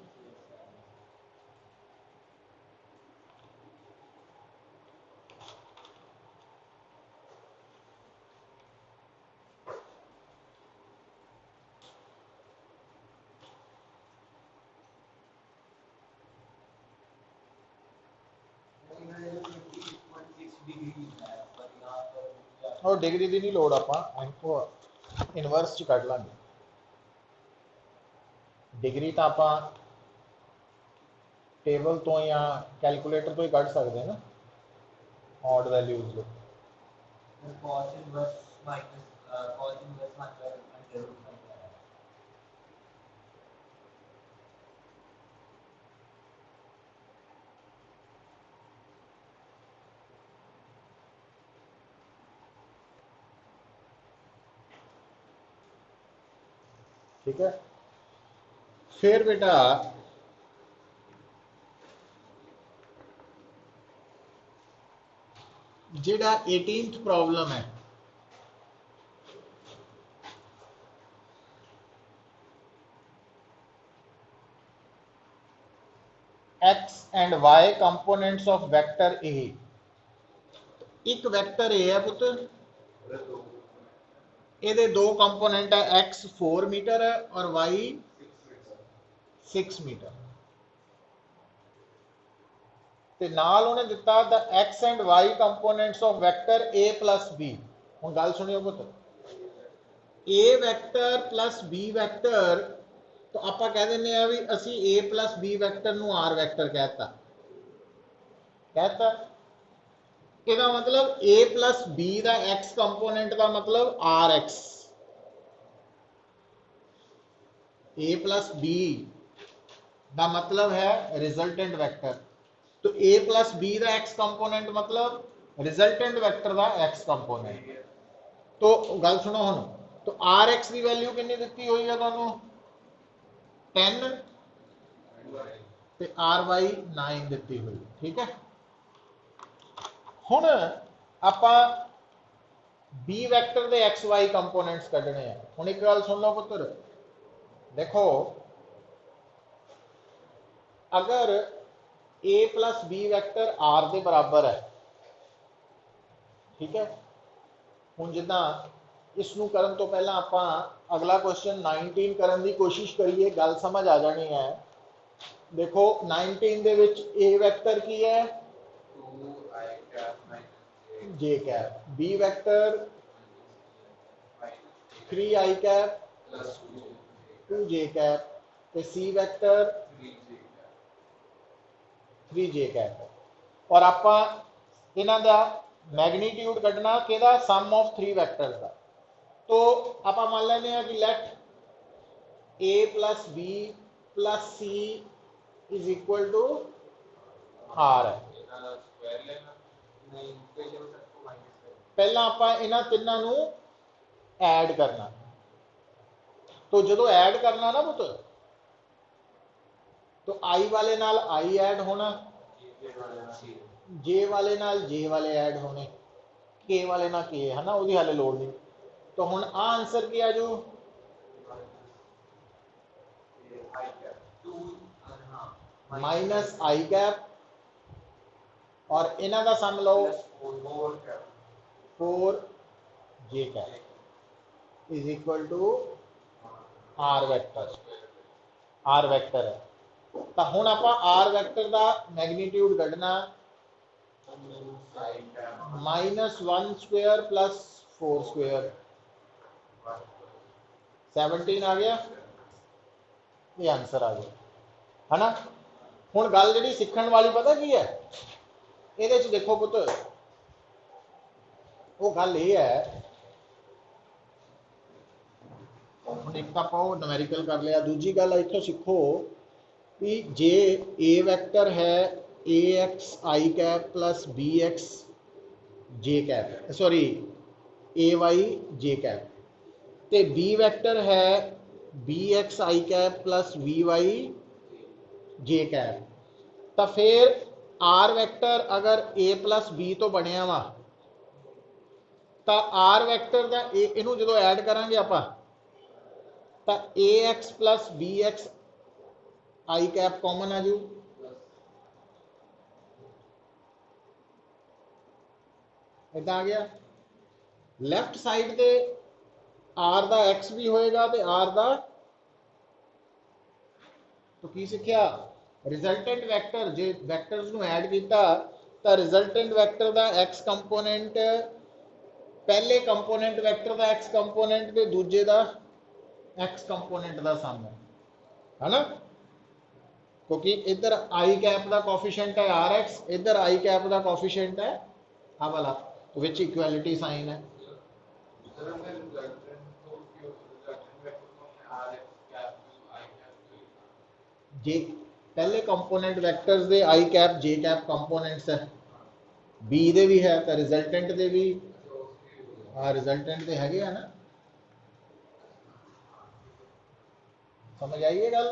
और डिग्री की नहीं लोड़, आप इनवर्स च कढ़ लांगे। डिग्री तो आप टेबल तो या कैलकुलेटर तो ही कढ़ सकते हैं ना, ऑड वैल्यूज जरूर फाइंड करा ठीक है। फिर बेटा जेड़ा 18th प्रॉब्लम है, x and y components of vector A. एक वेक्टर ए है पुत्र, ਇਹਦੇ दो कंपोनेंट है, x 4 मीटर है और y 6 मीटर। ਤੇ ਨਾਲ ਉਹਨੇ ਦਿੱਤਾ ਦ x and y components of vector a plus b। ਹੁਣ ਗੱਲ ਸੁਣਿਓ ਪੁੱਤ, a vector plus b vector, ਤਾਂ ਆਪਾਂ ਕਹਿ ਦਿੰਦੇ ਆ ਵੀ ਅਸੀਂ a plus b ਵੈਕਟਰ ਨੂੰ r ਵੈਕਟਰ ਕਹਿਤਾ। ਇਹਦਾ ਮਤਲਬ a plus b ਦਾ x ਕੰਪੋਨੈਂਟ ਦਾ ਮਤਲਬ rx, a plus b ਦਾ ਮਤਲਬ ਹੈ ਰਿਜ਼ਲਟੈਂਟ ਵੈक्टर। तो a plus b ਦਾ x ਕੰਪੋਨੈਂਟ मतलब रिजल्टेंट वेक्टर ਦਾ x ਕੰਪੋਨੈਂਟ। तो ਗੱਲ ਸੁਣੋ ਹੁਣ, तो rx ਦੀ ਵੈਲਿਊ ਕਿੰਨੀ ਦਿੱਤੀ ਹੋਈ ਹੈ ਤੁਹਾਨੂੰ 10 ਤੇ ry 9 ਦਿੱਤੀ ਹੋਈ, ਠੀਕ ਹੈ। ਹੁਣ ਆਪਾਂ b ਵੈਕਟਰ ਦੇ xy ਕੰਪੋਨੈਂਟਸ ਕੱਢਣੇ ਆ। ਹੁਣ ਇੱਕ ਗੱਲ ਸੁਣ ਲਓ ਪੁੱਤਰ, देखो अगर a plus b vector r के बराबर है, ठीक है। हुण जिद्दां इसनूं करन तो पहला आपां अगला क्वेश्चन 19 करन दी कोशिश करिए, गल समझ आ जानी है। देखो 19 दे विच a वैक्टर की है 2i cap, b vector 3i cap plus 2j cap ते c वैक्टर 3j कैप। और आप इन्हां दा मैग्नीट्यूड कढ़ना किहदा सम ऑफ 3 वैक्टर्स का। तो आप मान लेते हैं कि let a plus b plus c is equal to r है। पहला आप इन्हां तिन्नां नूं ऐड करना। तो जो ऐड करना ना पुत्र, तो आई वाले नाल आई ऐड होना, जे वाले नाल जे वाले ऐड होने, के वाले ना के है ना, वो हाले लोड़ नहीं। तो हुण आ आंसर की आजू माइनस आई कैप और इन्हां दा सम लो 4j cap is equal to R vector. R vector है तो हुण आपां आर वैक्टर दा मैग्नीट्यूड कढना -1 स्क्वायर प्लस 4 स्क्वायर 17 आ गया, ये आंसर आ गया है ना। हुण गल जिहड़ी सीखण वाली पता की है, इहदे च देखो पुत्त, वो गल ये है, एक तो आप न्यूमेरिकल कर लिया, दूजी गल इत्थों सीखो कि जे ए वैक्टर है A X I cap plus B X J cap, sorry A Y J cap, तो बी वैक्टर है B X I cap plus V Y J cap. तो फिर आर वैक्टर अगर ए प्लस बी तो बनया वा, तो आर वैक्टर का इनू जो ऐड करांगे आपां तो ए x plus B X I cap common आ जू, इदा आ गया। लैफ्ट साइड ते आर दा एक्स भी होएगा तो आर दा, तो की सीखिया रिजल्टेंट वैक्टर, जे वैक्टर्स नू ऐड किया तो रिजल्टेंट वैक्टर दा एक्स कंपोनेंट पहले कंपोनेंट वैक्टर दा एक्स कंपोनेंट ते दूजे दा एक्स कंपोनेंट का सम है ना, क्योंकि इधर आई कैप का कोफिशिएंट है आर एक्स, इधर आई कैप का कोफिशिएंट है आ वाला, तो विच इक्वालिटी साइन है। जे पहले कंपोनेंट वैक्टर्स दे आई कैप जे कैप कंपोनेंट्स है, बी दे भी है तो रिजल्टेंट दे भी, हाँ रिजल्टेंट दे हैगे है ना, समझ आइए गल।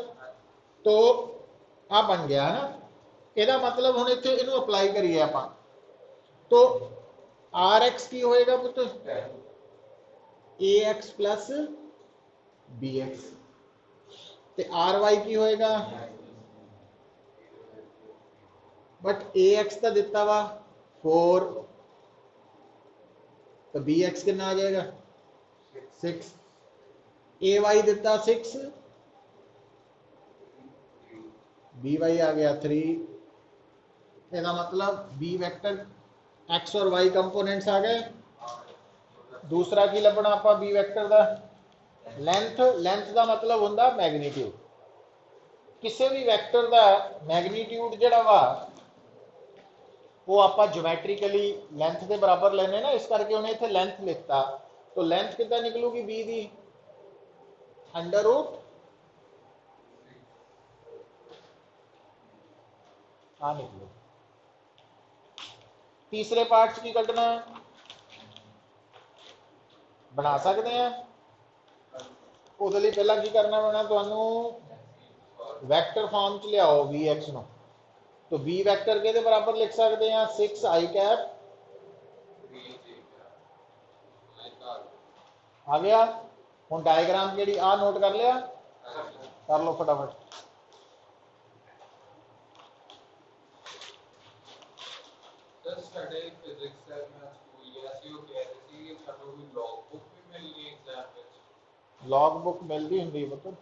तो आ बन गया है ना, ਇਹਦਾ मतलब ਹੁਣ ਇੱਥੇ ਇਹਨੂੰ ਅਪਲਾਈ ਕਰੀਏ ਆਪਾਂ, तो आर एक्स की होएगा पुत्र ए एक्स प्लस बी एक्स, ते आर वाई की होएगा, बट ए एक्स का दिता वा 4, तो बी एक्स कितना आ जाएगा 6, ए वाई दिता 6, बी वाई आ गया 3, इसका मतलब बी वेक्टर एक्स और वाई कंपोनेंट्स आ गए। दूसरा की लभना आप बी वेक्टर का लेंथ, लेंथ का मतलब होंगे मैगनीट्यूड, किसी भी वैक्टर का मैगनीट्यूड जिहड़ा वा वो आप ज्योमैट्रिकली लेंथ के बराबर लेने ना, इस करके उन्हें इत्थे लेंथ लिखता, तो लेंथ कितना निकलूगी बी दी अंडर रूट आ निकलू। तीसरे पार्ट की कटना बना सकते हैं, उसके लिए पहला की करना पैना तुहानू वैक्टर फॉर्म च लियाओ वी एक्स नो, तो बी वैक्टर के बराबर लिख सकते हैं 6 आई कैप आ गया। हुण डायग्राम केड़ी आ नोट कर लिया, कर लो फटाफट। सर ਸਾਡੇ ਫਿਜ਼ਿਕਸ ਸਰ ਮੈਂ ਸਕੂਲ ਗਿਆ ਸੀ, ਉਹ ਕਹਿ ਰਹੇ ਸੀ ਕਿ ਸਾਨੂੰ ਕੋਈ ਲੌਗ ਬੁੱਕ ਵੀ ਮਿਲਣੀ ਐਗਜ਼ਾਮ ਵਿੱਚ। लॉग बुक मिलती होंगी मतलब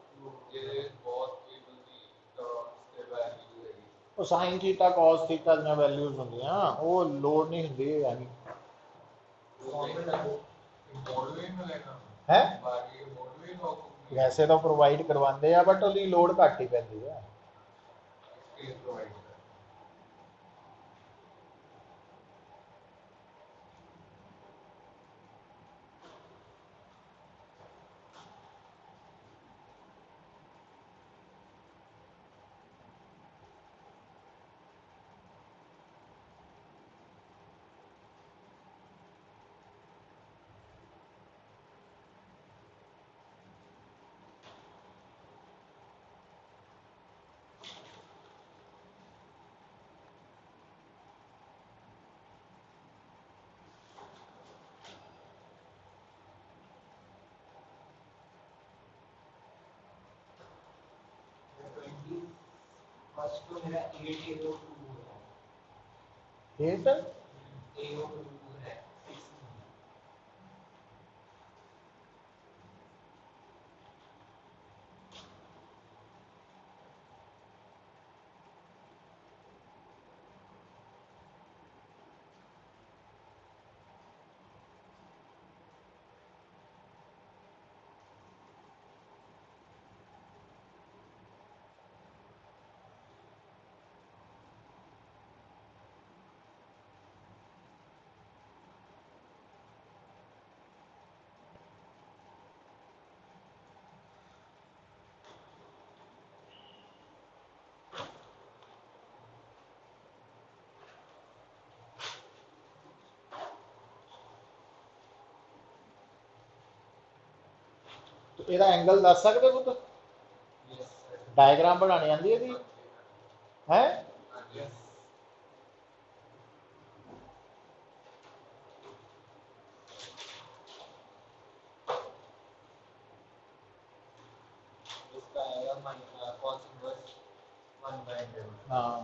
ਜਿਹਦੇ ਬਹੁਤ ਕੋਈ ਬਲਦੀ ਟਰਮਸ ਤੇ ਵੈਲਿਊ ਹੈਗੀ। ਉਹ sin थीटा cos थीटा ਦੀਆਂ ਵੈਲਿਊਜ਼ ਹੁੰਦੀਆਂ, ਉਹ ਲੋਡ ਨਹੀਂ ਹੁੰਦੀ ਯਾਨੀ ਮੋਡ ਵੀ ਮਿਲੇਗਾ ਹੈ, ਬਾਕੀ ਮੋਡ ਵੀ ਲੌਗ ਬੁੱਕ ਵੈਸੇ ਤਾਂ ਪ੍ਰੋਵਾਈਡ ਕਰਵਾਉਂਦੇ ਆ ਬਟ ਉਹਦੀ ਲੋਡ ਘੱਟ ਹੀ ਪੈਂਦੀ ਹੈ। ਵੀ ਪ੍ਰੋਵਾਈਡ फर्स्ट तो मेरा 8 ए 2 है, 8 ए 2 है 6 तो ਇਹਦਾ एंगल दस सकते हो तो डायग्राम बनानी आती है जी है, इसका आएगा cos इनवर्स 1/2। हाँ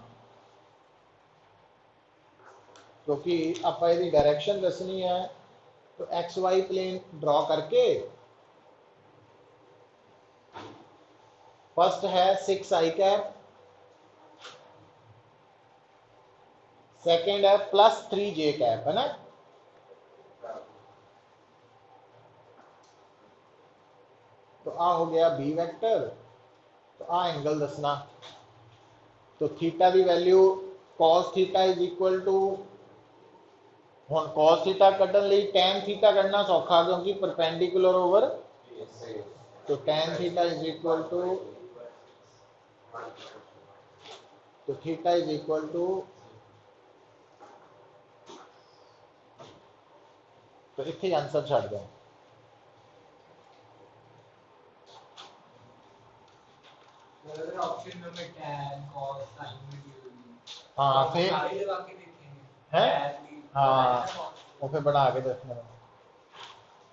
क्योंकि आप यदि डायरेक्शन दसनी है तो एक्स वाई प्लेन ड्रॉ करके फर्स्ट है 6 आई कैप, सेकंड है +3 जे कैप है ना, तो आ हो गया बी वेक्टर, तो आ एंगल दसना, तो थीटा की value cos theta is equal to, हुण cos थीटा कढ़न लई tan थीटा कढ़ना सौखा क्योंकि परपेंडिकुलर ओवर, तो tan theta is equal to तो थीटा इज इक्वल टू, तो इतने आंसर छड़ दें। ऑप्शन में tan cos sin हाँ फिर सारे लगा के देखेंगे है, tan भी हाँ वो फिर बना के देखने में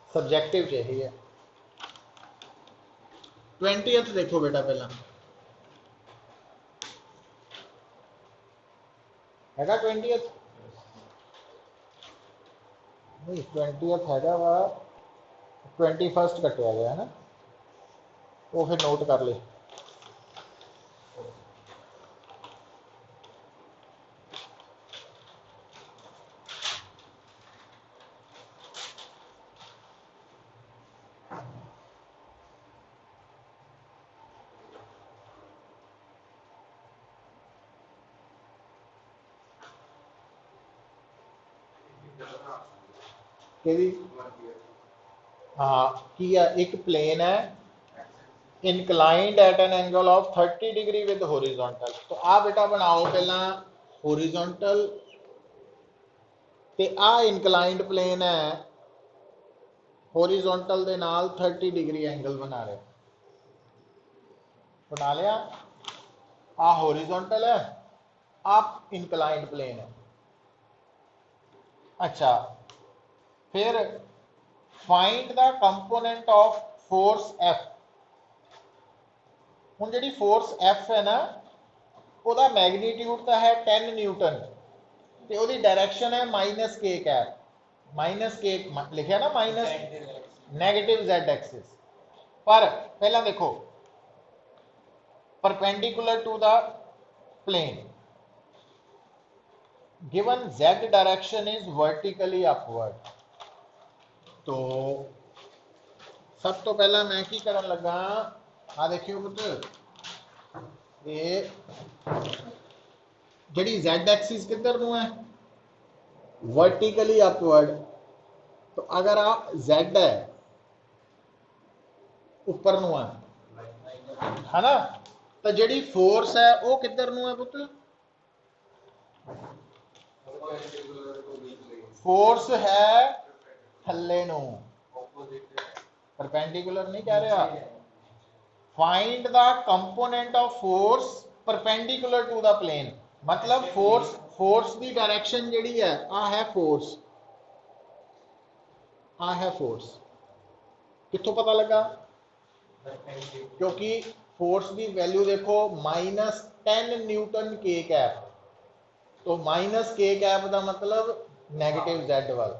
सब्जेक्टिव चाहिए। 20th देखो बेटा पहला हैगा 20th नहीं 20th हैगा वा 21st कटिया गया है ना, वो फिर नोट कर ले। हाँ किया एक प्लेन है inclined at an angle of 30 degree with horizontal। तो आ बेटा बनाओ पहला horizontal ते आ inclined plane है horizontal दे नाल 30 डिग्री एंगल बना रहे, बना लिया। आ horizontal है, आप inclined plane है। अच्छा फिर find the component of force F। ਹੁਣ ਜਿਹੜੀ फोर्स F है ना ਉਹਦਾ मैग्नीट्यूड तो है 10 न्यूटन ਤੇ ਉਹਦੀ डायरेक्शन है -k कैप, -k लिखा ना माइनस नेगेटिव z एक्सिस पर पहला देखो perpendicular to the plane given z direction is vertically upward. तो सब तो पहला मैं की करन लगा आ देखियो पुत्र ये जड़ी z एक्सिस किधर नु है वर्टिकली अपवर्ड। तो अगर आप z है ऊपर नु है ना, तो जड़ी फोर्स है वो किधर नु है पुत्र, फोर्स है थल्ले नु, परपेंडिकुलर नहीं कह रहा। Find the component of force perpendicular to the plane, मतलब फोर्स की डायरेक्शन जिहड़ी है आ है फोर्स, आ है फोर्स कित्थों पता लगा क्योंकि फोर्स की वैल्यू देखो -10 न्यूटन के कैप, तो -k कैप का मतलब नेगेटिव z वाल,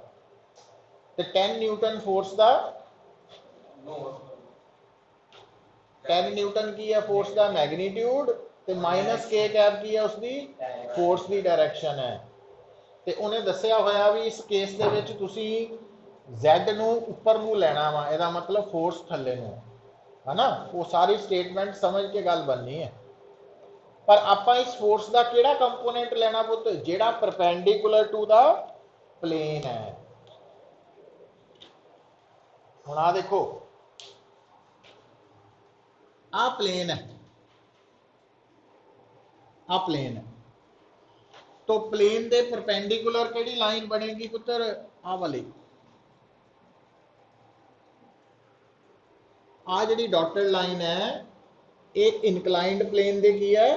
तो 10 न्यूटन फोर्स का 10 न्यूटन की है फोर्स का मैग्नीट्यूड ते -k कैप की है उसकी फोर्स की डायरेक्शन है। ते उन्हें दसिया होया भी इस केस दे विच तुसी z नू ऊपर नू लेना वा, ਇਹਦਾ मतलब फोर्स थल्ले नू है ना, वो सारी स्टेटमेंट समझ के गल बननी है। पर आपां इस फोर्स का केड़ा कंपोनेंट लेना पुत जेड़ा परपेंडिकुलर टू द प्लेन है। हुण आ देखो आ प्लेन है, आ प्लेन है, तो प्लेन दे परपेंडिकुलर केड़ी लाइन बनेगी पुत्र आ वाली, आ जिहड़ी डॉटेड लाइन है ये इनक्लाइंड प्लेन दे की है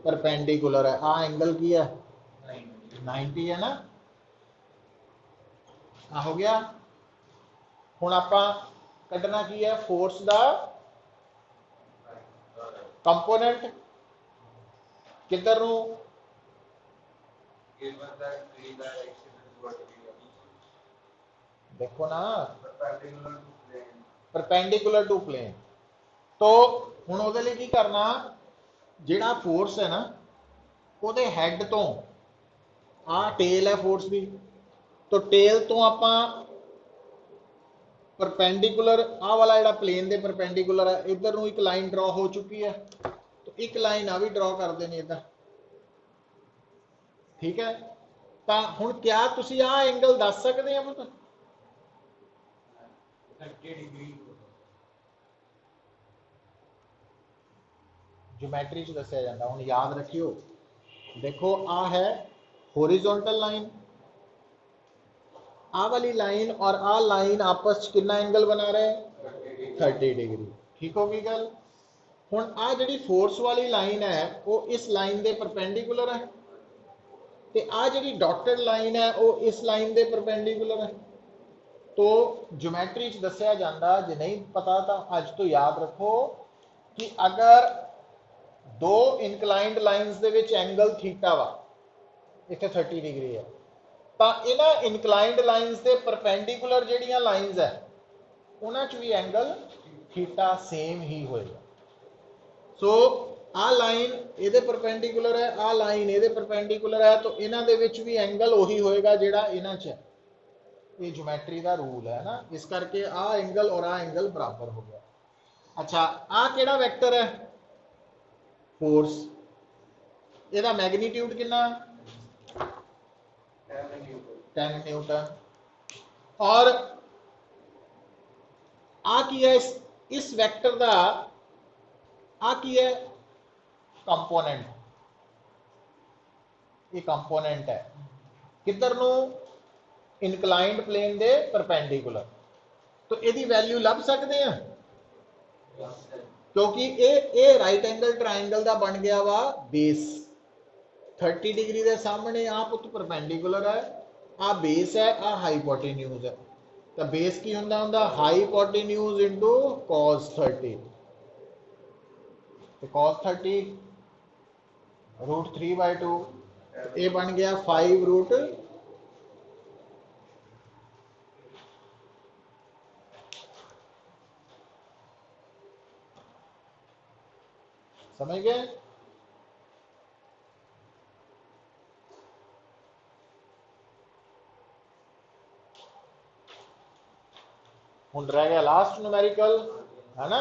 परपेंडिकुलर है। आ एंगल की है 90 है ना, आ हो गया। हुण आपां कढना की है फोर्स दा कंपोनेंट किधर नू, देखो ना परपेंडिकुलर टू प्लेन। तो हुण उहदे लई की करना, जिहड़ा फोर्स है ना उहदे हैड तो आ टेल है फोर्स की, तो टेल तो आपां परपेंडिकुलर आ वाला जिहड़ा प्लेन दे परपेंडिकुलर है इधर नू एक लाइन ड्रॉ हो चुकी है, तो एक लाइन आ भी ड्रॉ कर देनी इधर, ठीक है। तो हुण क्या तुसी आ एंगल दस सकते हो पुत्र 30 डिग्री ज्योमैट्री च दस्या जाता। हुण याद रखियो, देखो आ है होरिजोनटल लाइन, आ वाली लाइन और आ लाइन आपस च कितना एंगल बना रहे हैं 30 डिग्री। ठीक होगी गल। हुण आ जिहड़ी फोर्स वाली लाइन है वो इस लाइन के परपेंडिकुलर है, ते आ जिहड़ी डॉटेड लाइन है वो इस लाइन के परपेंडिकुलर है। तो ज्योमैट्री च दस्या जाता, जे नहीं पता तो अज तो याद रखो कि अगर दो इनकलाइंड लाइन्स दे विच एंगल थीटा वा, इत्थे 30 डिग्री है, तो इन्हां इनकलाइंड लाइन्स के परपेंडिकुलर जिहड़ियां लाइन्स है उन्हां च भी एंगल थीटा सेम ही होएगा। सो आ लाइन इहदे परपेंडिकुलर है, आ लाइन इहदे परपेंडिकुलर है, तो इन्हां दे विच भी एंगल उही होएगा जिहड़ा इन्हां च है। ये ज्योमैट्री का रूल है ना, इस करके आ एंगल और आ एंगल बराबर हो गया। अच्छा, आ केड़ा वेक्टर है फोर्स, ਇਹਦਾ मैग्नीट्यूड कितना 10 न्यूटन। और आ की है इस वेक्टर का आ की है कंपोनेंट, ये कंपोनेंट है किधर नु इनकलाइंड प्लेन दे परपेंडिकुलर। तो यदि वैल्यू लभ सकते हैं क्योंकि ये राइट एंगल ट्रायंगल का बन गया वा बेस। 30 डिग्री के सामने आ पुत परपेंडिकुलर है, आ बेस है, आ हाईपोटेन्यूज है। तो बेस की होंदा होंदा हाईपोटेन्यूज इंटू cos 30, तो cos 30 √3/2, ये बन गया 5 समझ गए। हुण रह गया लास्ट न्यूमेरिकल, है ना।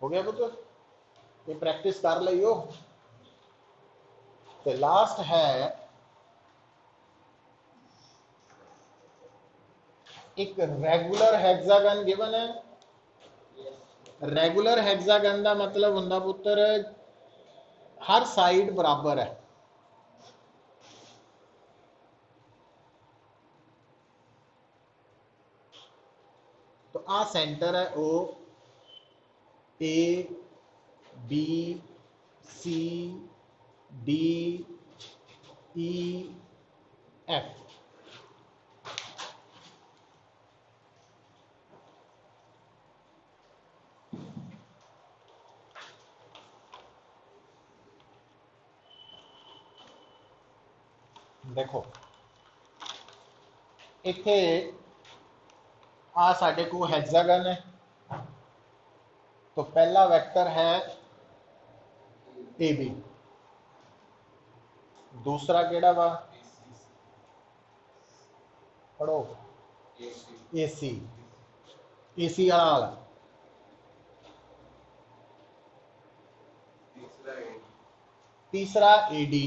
हो गया पुत्र, ये प्रैक्टिस कर लियो। तो लास्ट है एक रेगुलर हेक्सागन गिवन है। रेगुलर हेक्सागन का मतलब होंदा पुत्र हर साइड बराबर है। तो आ सेंटर है O A B C D E F. देखो इत्थे आ साडे को हेक्सागन है, तो पहला वेक्टर है ए बी, दूसरा केड़ा वा पढ़ो ए सी, ए सी वाला तीसरा ए डी,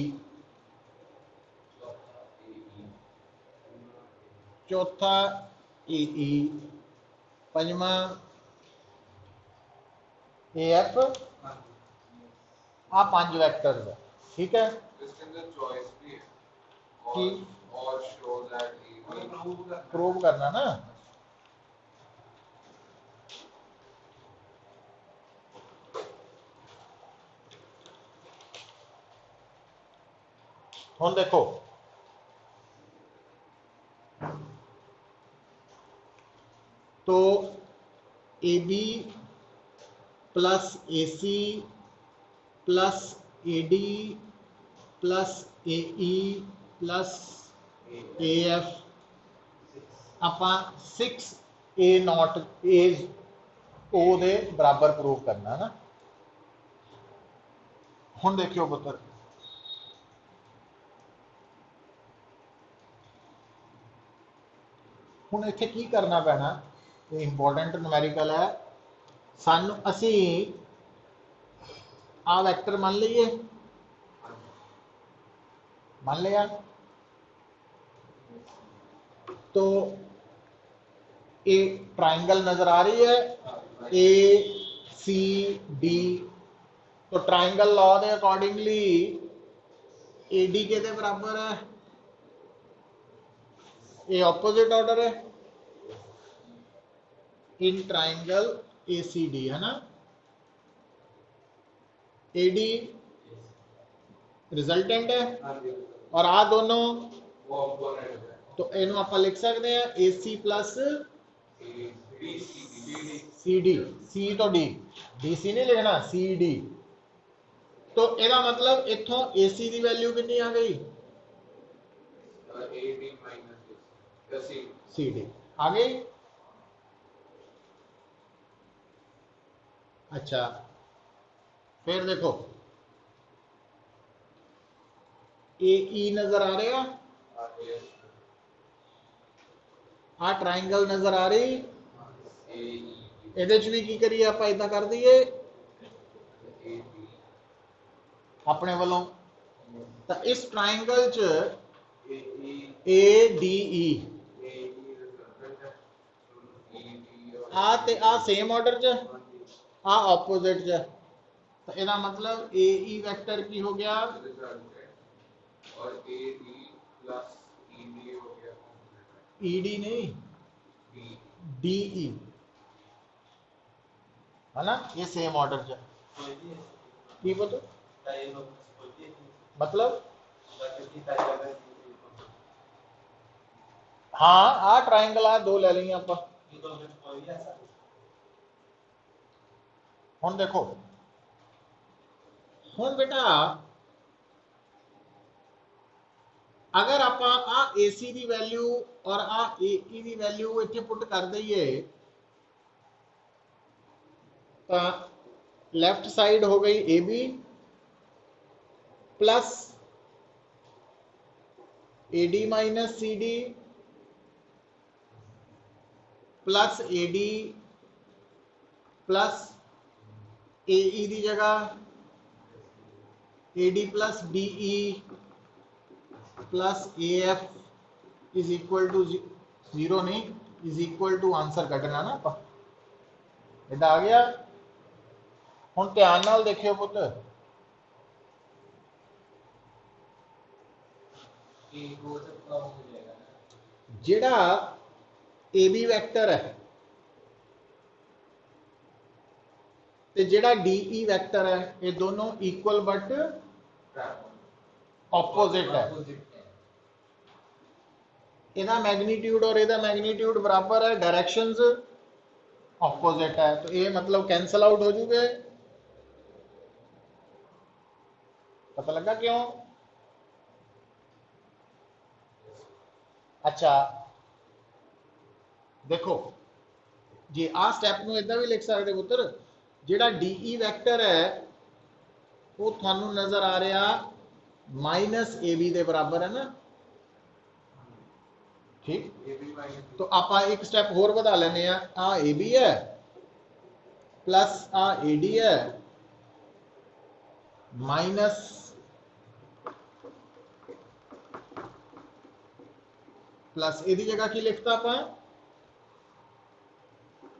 चौथा ए ई, पंजवा ए एफ। आ 5 वेक्टर्स है, ठीक है। इसके अंदर चॉइस भी है कि और शो दैट प्रूव करना ना। हुण देखो तो A B plus A C plus A D plus A E plus A F ਆਪਾਂ 6A0 A O ਦੇ ਬਰਾਬਰ ਪ੍ਰੂਵ ਕਰਨਾ ਨਾ। ਹੁਣ ਦੇਖਿਓ ਪੁੱਤਰ, ਹੁਣ ਇੱਥੇ ਕੀ ਕਰਨਾ ਪੈਣਾ, ਇਹ ਇੰਪੋर्टेंट ਨੂਮੈਰੀਕਲ ਹੈ। ਸਾਨੂੰ ਅਸੀਂ ਆ ਵੈक्टर मान ਲਈਏ, मान लिया, तो ये ट्राइंगल नजर आ रही है ए सी डी। तो ट्राइंगल लॉ के अकॉर्डिंगली ए डी के दे बराबर है, ये ऑपोजिट ऑर्डर है in triangle A C D, है ना। ए डी रिजल्टेंट है और आ दोनों, तो इनू आप लिख सकते हैं ए सी प्लस सी डी, सी तो डी, डी सी नहीं लिखना, सी डी। तो ਇਹਦਾ मतलब इथों ए सी की वैल्यू कितनी आ गई, सी डी आ गई। अच्छा फिर देखो ए ई नजर आ रहा, आ ट्राइंगल नजर आ रही, ਇਹਦੇ ਚ ਵੀ ਕੀ ਕਰੀਏ ਆਪਾਂ ਇਦਾਂ ਕਰ ਦਈਏ ਆਪਣੇ ਵੱਲੋਂ। ਤਾਂ ਇਸ ਟ੍ਰਾਇੰਗਲ ਚ ADE ਆ ਤੇ ਆ ਸੇਮ ਆਰਡਰ ਚ, आ ऑपोजिट च, तो ਇਹਦਾ मतलब AE वेक्टर की हो गया और AD प्लस ED हो गया, ED नहीं DE, है ना, ये सेम ऑर्डर च की पता मतलब। हाँ आ ट्राइंगल आ दो ले लेंगे आप। हुण देखो, हुण बेटा अगर आप आ AC की वैल्यू और आ AE की वैल्यू इत्थे पुट कर दईए तो लेफ्ट साइड हो गई AB plus AD minus CD plus AD plus AE की जगह AD plus DE plus AF is equal to 0 नहीं, इज इक्वल टू आंसर कढ़ना ना आप, इधर आ गया। हुण ध्यान नाल देखियो पुत, जिहड़ा AB वैक्टर है ते जिहड़ा DE वैक्टर है, ये दोनों इक्वल बट ऑपोजिट है। इहदा मैग्नीट्यूड और इहदा मैग्नीट्यूड बराबर है, डायरेक्शंस ऑपोजिट है, तो ये मतलब कैंसल आउट हो जाएंगे। पता लगा क्यों? अच्छा देखो जी, आ स्टैप नूं इदां भी लिख सकते पुत्र, जिहड़ा DE वैक्टर है वो थानू नजर आ रहा माइनस AB के बराबर है ना, ठीक। तो आप एक स्टेप होर बढ़ा लेने, आ AB है प्लस आ AD है माइनस प्लस ए जगह की लिखता आप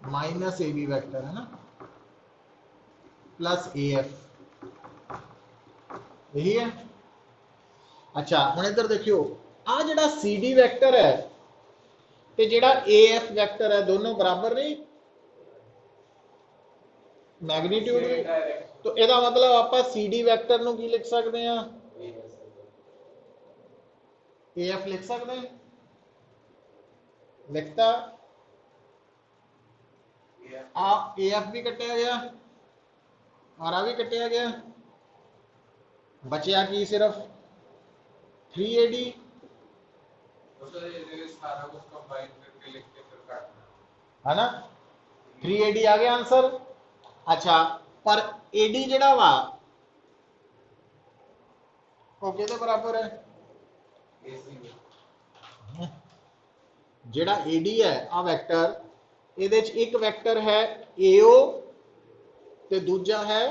माइनस AB वेक्टर, है ना, प्लस AF, यही है। अच्छा हुण इधर देखियो, आ जिहड़ा CD वेक्टर है ते जिहड़ा AF वेक्टर है, दोनों बराबर नहीं मैग्नीट्यूड भी, तो इहदा मतलब आप CD वेक्टर नूं की लिख सकते हैं, AF लिख सकते हैं, लिखता आ AF भी कटिया गया और आ भी कटिया गया, बचिया की सिर्फ 3AD। सारा कुछ कंबाइन के लिख के फिर काटना है ना 3AD आ गया आंसर। अच्छा पर AD ਜਿਹੜਾ ਵਾ ਉਹ ਕਿਹਦੇ ਬਰਾਬਰ ਹੈ AC में ਜਿਹੜਾ AD ਹੈ ਆ ਵੈਕਟਰ ਇਹਦੇ ਚ ਇੱਕ ਵੈਕਟਰ ਹੈ AO ਤੇ ਦੂਜਾ ਹੈ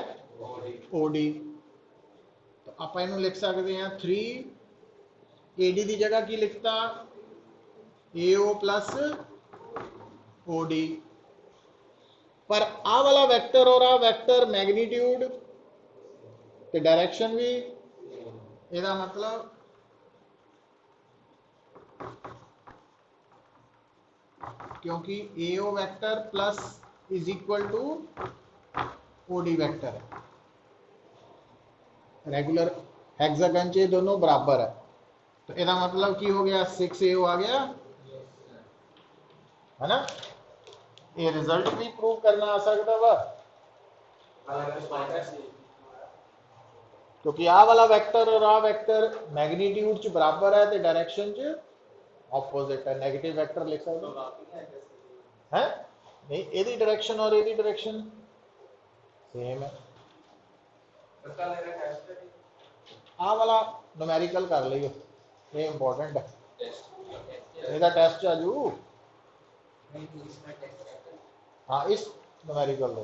OD तो ਆਪਾਂ ਇਹਨੂੰ ਲਿਖ ਸਕਦੇ ਹਾਂ 3AD ਦੀ ਜਗ੍ਹਾ ਕੀ ਲਿਖਤਾ AO plus OD पर आ वाला वेक्टर और आ वेक्टर मैग्नीट्यूड ते डायरेक्शन भी ਇਹਦਾ मतलब क्योंकि AO vector plus is equal to OD vector है रेगुलर हेक्सागन चे दोनों बराबर है तो ਇਹਦਾ मतलब की हो गया 6AO आ गया है ना ये रिजल्ट भी प्रूव करना आ सकता वा क्योंकि आ वाला वेक्टर और आ वेक्टर मैग्नीट्यूड च बराबर है तो डायरेक्शन च ऑपोजिट है नेगेटिव वेक्टर लिख सकते हैं नहीं एदी डायरेक्शन और एदी डायरेक्शन सेम है आ वाला न्यूमेरिकल कर लियो ये इंपॉर्टेंट है ਇਹਦਾ टेस्ट आजू हाँ इस न्यूमेरिकल दो